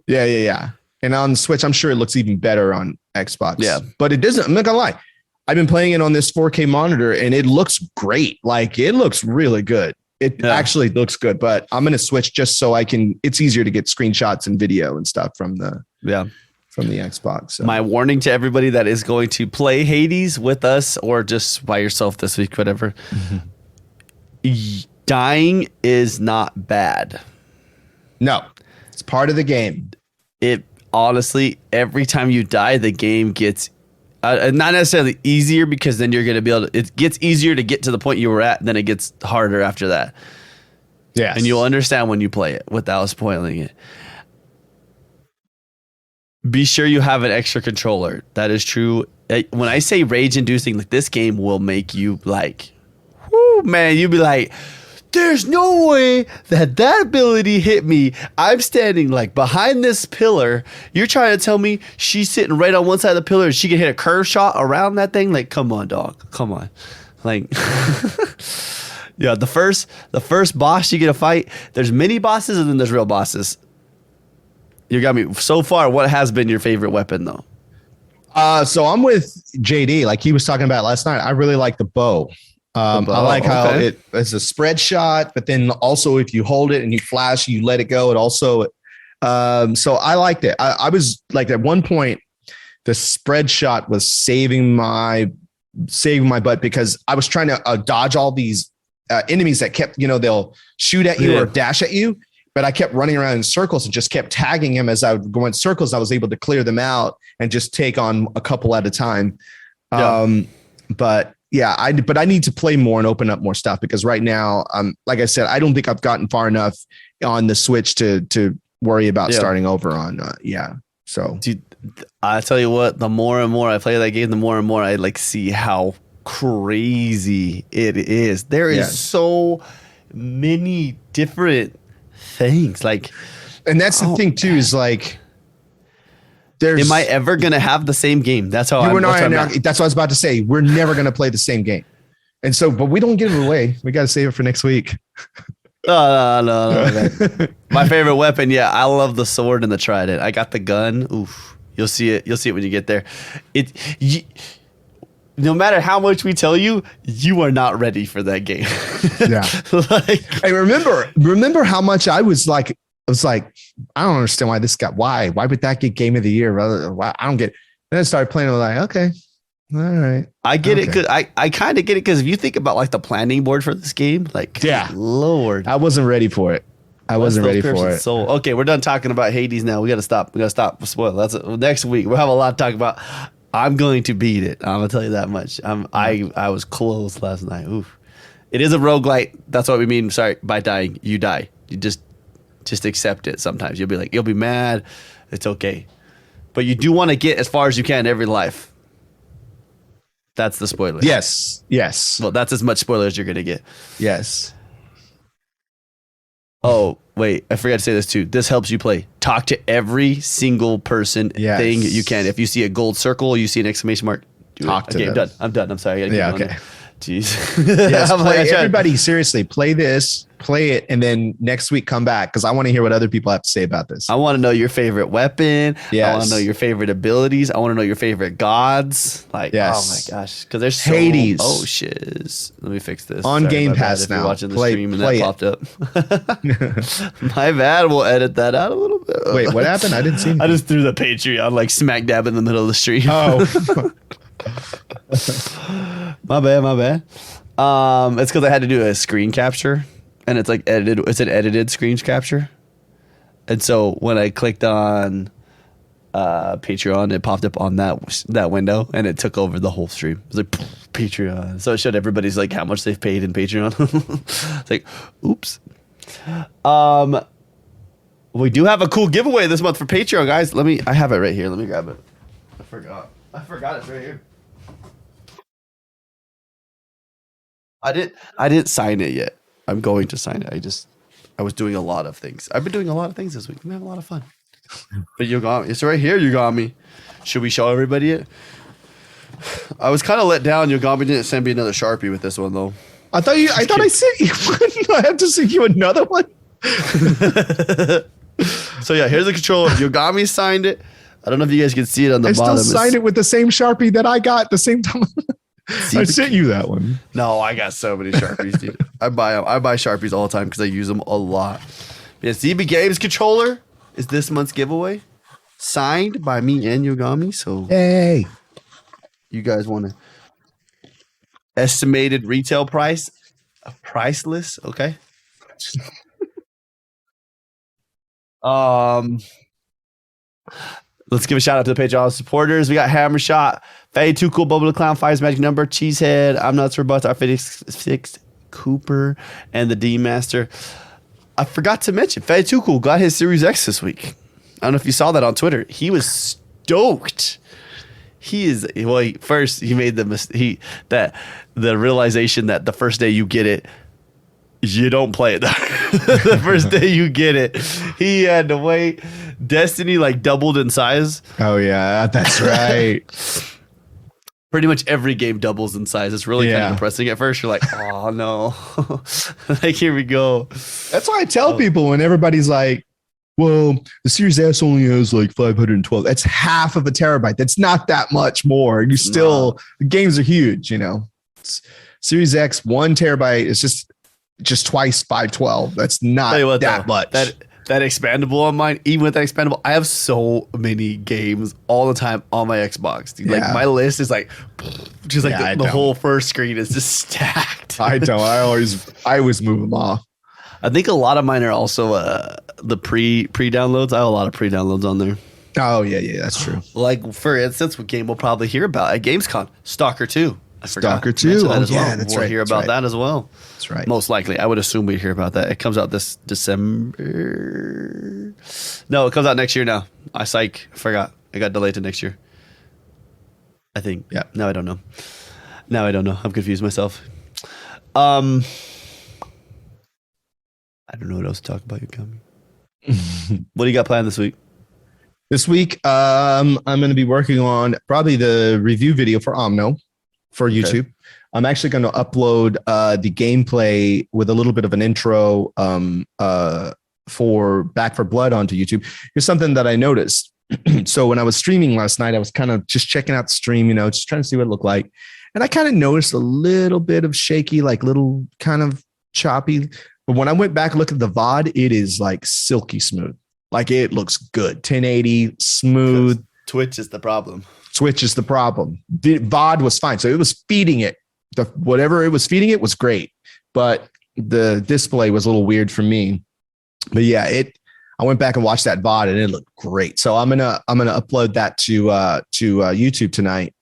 Yeah. And on Switch, I'm sure it looks even better on Xbox. Yeah. But it doesn't, I'm not gonna lie. I've been playing it on this 4K monitor and it looks great. Like it looks really good. It actually looks good, but I'm going to switch just so it's easier to get screenshots and video and stuff from the Xbox. So. My warning to everybody that is going to play Hades with us or just by yourself this week, whatever. Mm-hmm. Dying is not bad. No, it's part of the game. It honestly, every time you die, the game gets not necessarily easier because then you're going to be able to, it gets easier to get to the point you were at, then it gets harder after that. Yeah. And you'll understand when you play it without spoiling it. Be sure you have an extra controller. That is true. When I say rage inducing, like this game will make you like, whoo, man, you'll be like, there's no way that ability hit me. I'm standing like behind this pillar. You're trying to tell me she's sitting right on one side of the pillar and she can hit a curve shot around that thing? Like, come on, dog. Come on. Like, yeah, the first boss you get to fight, there's mini bosses and then there's real bosses. You got me. So far, what has been your favorite weapon though? So I'm with JD. Like he was talking about last night. I really like the bow. I like how it's a spread shot, but then also if you hold it and you flash, you let it go. It also, so I liked it. I was like at one point, the spread shot was saving my butt because I was trying to dodge all these enemies that kept, they'll shoot at you or dash at you. But I kept running around in circles and just kept tagging him as I would go in circles. I was able to clear them out and just take on a couple at a time. But yeah, I need to play more and open up more stuff because right now, like I said, I don't think I've gotten far enough on the Switch to worry about starting over on. So, dude, I tell you what, the more and more I play that game, the more and more I like see how crazy it is. There is so many different things. Like, and that's the thing too, is like, am I ever gonna have the same game? That's how that's what I was about to say. We're never gonna play the same game. And so, but we don't give it away. We got to save it for next week. No. My favorite weapon, yeah, I love the sword and the trident. I got the gun. Oof, you'll see it. You'll see it when you get there. No matter how much we tell you, you are not ready for that game. Yeah. I remember how much I was like, I don't understand why this got, why would that get game of the year? Why, I don't get it. Then I started playing. I was like, okay, all right. I get it. Cause I kind of get it. Cause if you think about like the planning board for this game, like, yeah, Lord, I wasn't ready for it. So, okay, we're done talking about Hades now. We got to stop. Spoil. That's next week. We'll have a lot to talk about. I'm going to beat it. I'm gonna tell you that much. I was close last night. Oof. It is a roguelite. That's what we mean. Sorry, by dying, you die. You just accept it. Sometimes you'll be mad. It's okay. But you do want to get as far as you can every life. That's the spoiler. Yes. Well, that's as much spoiler as you're gonna get. Yes. Oh, wait, I forgot to say this too. This helps you play. Talk to every single person thing you can. If you see a gold circle, you see an exclamation mark, talk to them. I'm done. I'm sorry. Okay. Jeez. Yes, everybody, seriously, play it, and then next week come back, because I want to hear what other people have to say about this. I want to know your favorite weapon. Yes. I want to know your favorite abilities. I want to know your favorite gods. Like, oh my gosh, because there's Hades. Oh shiz. Let me fix this. On Game Pass now. You're watching the stream and that popped up. My bad. We'll edit that out a little bit. Wait, what happened? I didn't see anything. I just threw the Patreon like smack dab in the middle of the stream. Oh. My bad. It's because I had to do a screen capture, and it's like edited. It's an edited screen capture, and so when I clicked on Patreon, it popped up on that window, and it took over the whole stream. It was like Patreon, so it showed everybody's like how much they've paid in Patreon. It's like, oops. We do have a cool giveaway this month for Patreon, guys. I have it right here. Let me grab it. I forgot it's right here. I didn't sign it yet. I'm going to sign it. I was doing a lot of things. I've been doing a lot of things this week. I'm having a lot of fun. But Yogomi, it's right here, Yogomi. Should we show everybody it? I was kind of let down. Yogomi didn't send me another Sharpie with this one though. I thought I sent you one. I have to send you another one. So yeah, here's the controller. Yogomi signed it. I don't know if you guys can see it on the bottom. I still signed it with the same Sharpie that I got the same time. I sent you that one. No, I got so many Sharpies, dude. I buy Sharpies all the time because I use them a lot. Yeah, Zyba Games controller is this month's giveaway, signed by me and Yogomi. So hey, you guys want to estimated retail price, priceless? Okay. Let's give a shout out to the Patreon supporters. We got Hammer Shot, Faye, Too Cool, Bubble the Clown, Five's Magic Number, Cheesehead, I'm Nuts for Butts, R56, Cooper, and the D Master. I forgot to mention, Faye Too Cool got his Series X this week. I don't know if you saw that on Twitter. He was stoked. First he made the realization that the first day you get it, you don't play it. The first day you get it, he had to wait. Destiny like doubled in size. Oh yeah, that's right. Pretty much every game doubles in size. It's really kind of depressing at first. You're like, oh no, like here we go. That's why I tell people when everybody's like, well, the Series S only has like 512. That's half of a terabyte. That's not that much more. You still, the games are huge, you know. Series X, 1 terabyte is just twice 512. That's not that much. That expandable on mine, even with that expandable, I have so many games all the time on my Xbox. Dude. Like my list is like, just like the whole first screen is just stacked. I don't. I always move them off. I think a lot of mine are also the pre-downloads. I have a lot of pre-downloads on there. Oh yeah, that's true. Like for instance, what game we'll probably hear about at Gamescom, Stalker 2. Stalker 2. That's right. We'll hear about that as well. That's right. Most likely. I would assume we'd hear about that. It comes out this December. No, it comes out next year now. I forgot. It got delayed to next year. I think. Yeah. Now I don't know. I'm confused myself. I don't know what else to talk about, Yogomi. What do you got planned this week? This week, I'm going to be working on probably the review video for Omno for YouTube. Okay. I'm actually going to upload the gameplay with a little bit of an intro for Back for Blood onto YouTube. Here's something that I noticed. So when I was streaming last night, I was kind of just checking out the stream, you know, just trying to see what it looked like. And I kind of noticed a little bit of shaky, like little kind of choppy. But when I went back and looked at the VOD, it is like silky smooth. Like it looks good. 1080, smooth. Twitch is the problem. Twitch is the problem. The VOD was fine. So it was feeding it. Whatever it was feeding it was great. But the display was a little weird for me. But yeah, I went back and watched that VOD and it looked great. So I'm gonna upload that to YouTube tonight.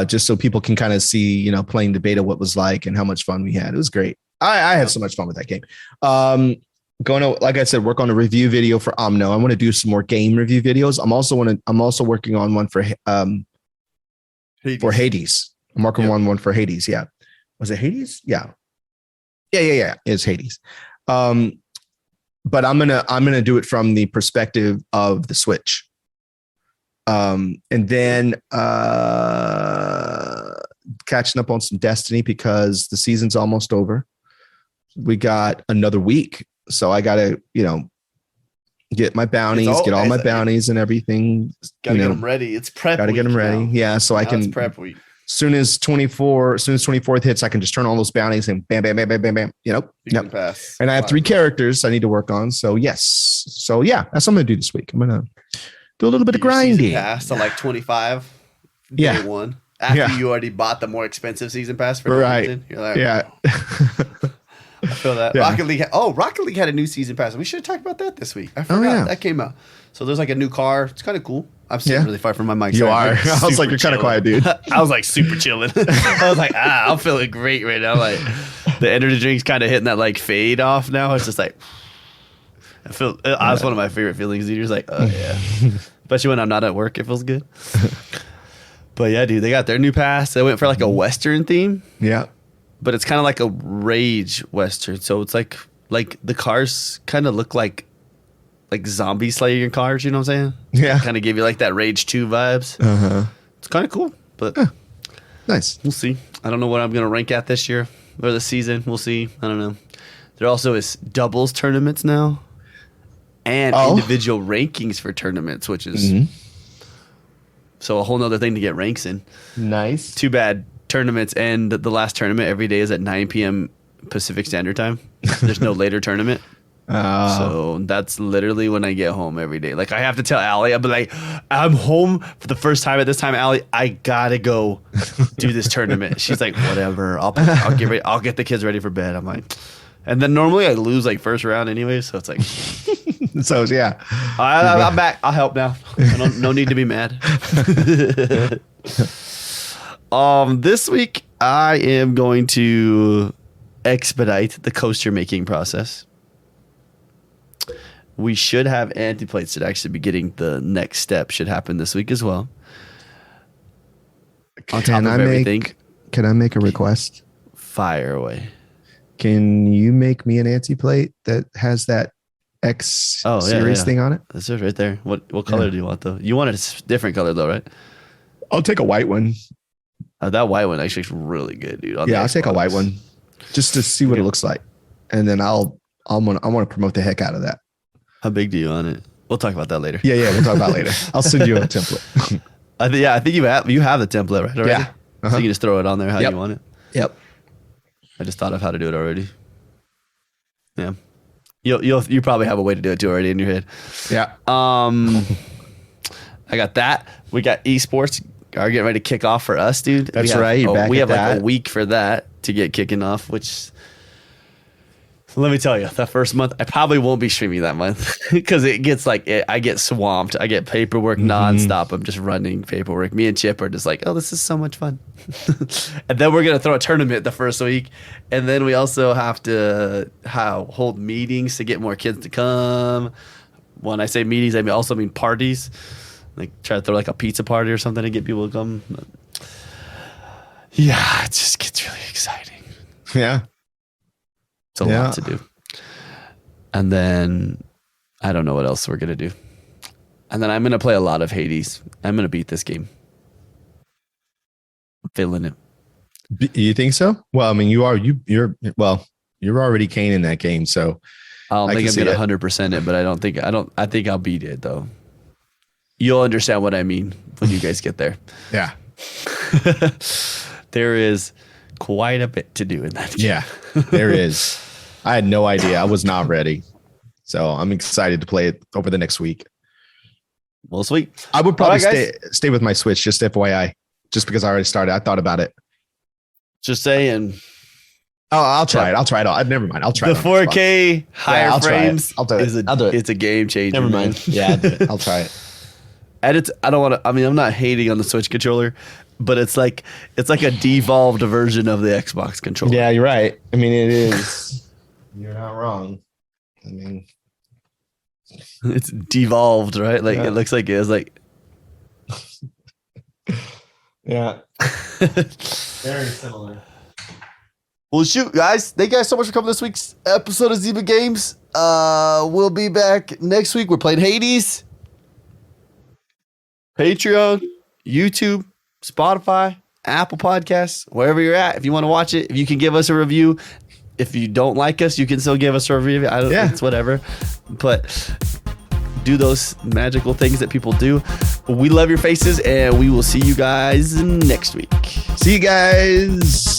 Just so people can kind of see, you know, playing the beta, what was like and how much fun we had. It was great. I had so much fun with that game. Going to, like I said, work on a review video for Omno. I want to do some more game review videos. I'm also working on one for Hades. I'm working on one for Hades. Yeah. Was it Hades? Yeah. It's Hades. But I'm gonna do it from the perspective of the Switch. And then catching up on some Destiny because the season's almost over. We got another week. So I gotta, you know, get my bounties, get all my bounties and everything. Gotta get them ready. It's prep. Gotta get them ready. Now. Yeah, so now I can. It's prep week. Soon as 24th hits, I can just turn all those bounties and bam, bam, bam, bam, bam, bam. You know, yep. Pass. And I have 3 characters I need to work on. So yes, so yeah, that's what I'm gonna do this week. I'm gonna do a little bit of grinding. Pass to like 25. Day one. After you already bought the more expensive season pass for right. Reason. You're like, yeah. I feel that. Yeah. Rocket League had a new season pass. We should have talked about that this week. I forgot that came out. So there's like a new car. It's kind of cool. I'm sitting really far from my mic. You are. I was like, you're kind of quiet, dude. I was like super chilling. I was like, I'm feeling great right now. Like the energy drink's kind of hitting that like fade off now. It's just like, that's one of my favorite feelings. You're just like, oh yeah. Especially when I'm not at work, it feels good. But yeah, dude, they got their new pass. They went for like a Western theme. Yeah. But it's kind of like a rage Western. So it's like the cars kind of look like zombie slaying cars, you know what I'm saying? Yeah. Kind of give you like that Rage 2 vibes. Uh-huh. It's kind of cool, but nice. We'll see. I don't know what I'm going to rank at this year or this season. We'll see. I don't know. There also is doubles tournaments now and individual rankings for tournaments, which is so a whole nother thing to get ranks in. Nice. Too bad tournaments end. The last tournament every day is at 9 p.m. Pacific Standard Time. There's no later tournament. So that's literally when I get home every day. Like I have to tell Allie, I'll be like, I'm home for the first time at this time. Allie, I gotta go do this tournament. She's like, whatever. I'll get ready. I'll get the kids ready for bed. I'm like, and then normally I lose like first round anyway. So it's like, so yeah, I'm back. I'll help now. No need to be mad. This week I am going to expedite the coaster making process. We should have anti-plates that actually be getting the next step should happen this week as well. On top of everything. Can I make a request? Fire away. Can you make me an anti-plate that has that X series thing on it? That's right there. What color do you want though? You want a different color though, right? I'll take a white one. That white one actually is really good, dude. I'll take a white one just to see what it looks like, and then I want to promote the heck out of that. How big do you want it? We'll talk about that later. Yeah, we'll talk about it later. I'll send you a template. I think you have the template right already. Yeah. So you can just throw it on there how you want it. Yep. I just thought of how to do it already. Yeah. You probably have a way to do it too already in your head. Yeah. I got that. We got esports are getting ready to kick off for us, dude. That's right. We have like a week for that to get kicking off, which let me tell you, that first month I probably won't be streaming that month because it gets like I get swamped. I get paperwork nonstop. I'm just running paperwork. Me and Chip are just like, oh, this is so much fun. And then we're gonna throw a tournament the first week, and then we also have to hold meetings to get more kids to come. When I say meetings, I also mean parties. Like try to throw like a pizza party or something to get people to come. Yeah, it just gets really exciting. Yeah. It's a lot to do. And then I don't know what else we're going to do. And then I'm going to play a lot of Hades. I'm going to beat this game. I'm feeling it. You think so? Well, I mean, you're already Kane in that game, so I don't think I'm going to 100% it, but I think I'll beat it though. You'll understand what I mean when you guys get there. Yeah. There is quite a bit to do in that game. Yeah, there is. I had no idea. I was not ready. So I'm excited to play it over the next week. Well, sweet. I would probably stay with my Switch, just FYI, just because I already started. I thought about it. Just saying. Oh, I'll try it. Never mind. I'll try the 4K higher frames. I'll do it. It's a game changer. Never mind. Yeah, I'll try it. And I'm not hating on the Switch controller, but it's like a devolved version of the Xbox controller. Yeah, you're right. I mean, it is. You're not wrong. I mean, it's devolved, right? Like It looks like it was like. Yeah. Very similar. Well, shoot, guys. Thank you guys so much for coming to this week's episode of Zyba Games. We'll be back next week. We're playing Hades. Patreon, YouTube, Spotify, Apple Podcasts, wherever you're at. If you want to watch it, if you can give us a review. If you don't like us, you can still give us a review. It's whatever. But do those magical things that people do. We love your faces, and we will see you guys next week. See you guys.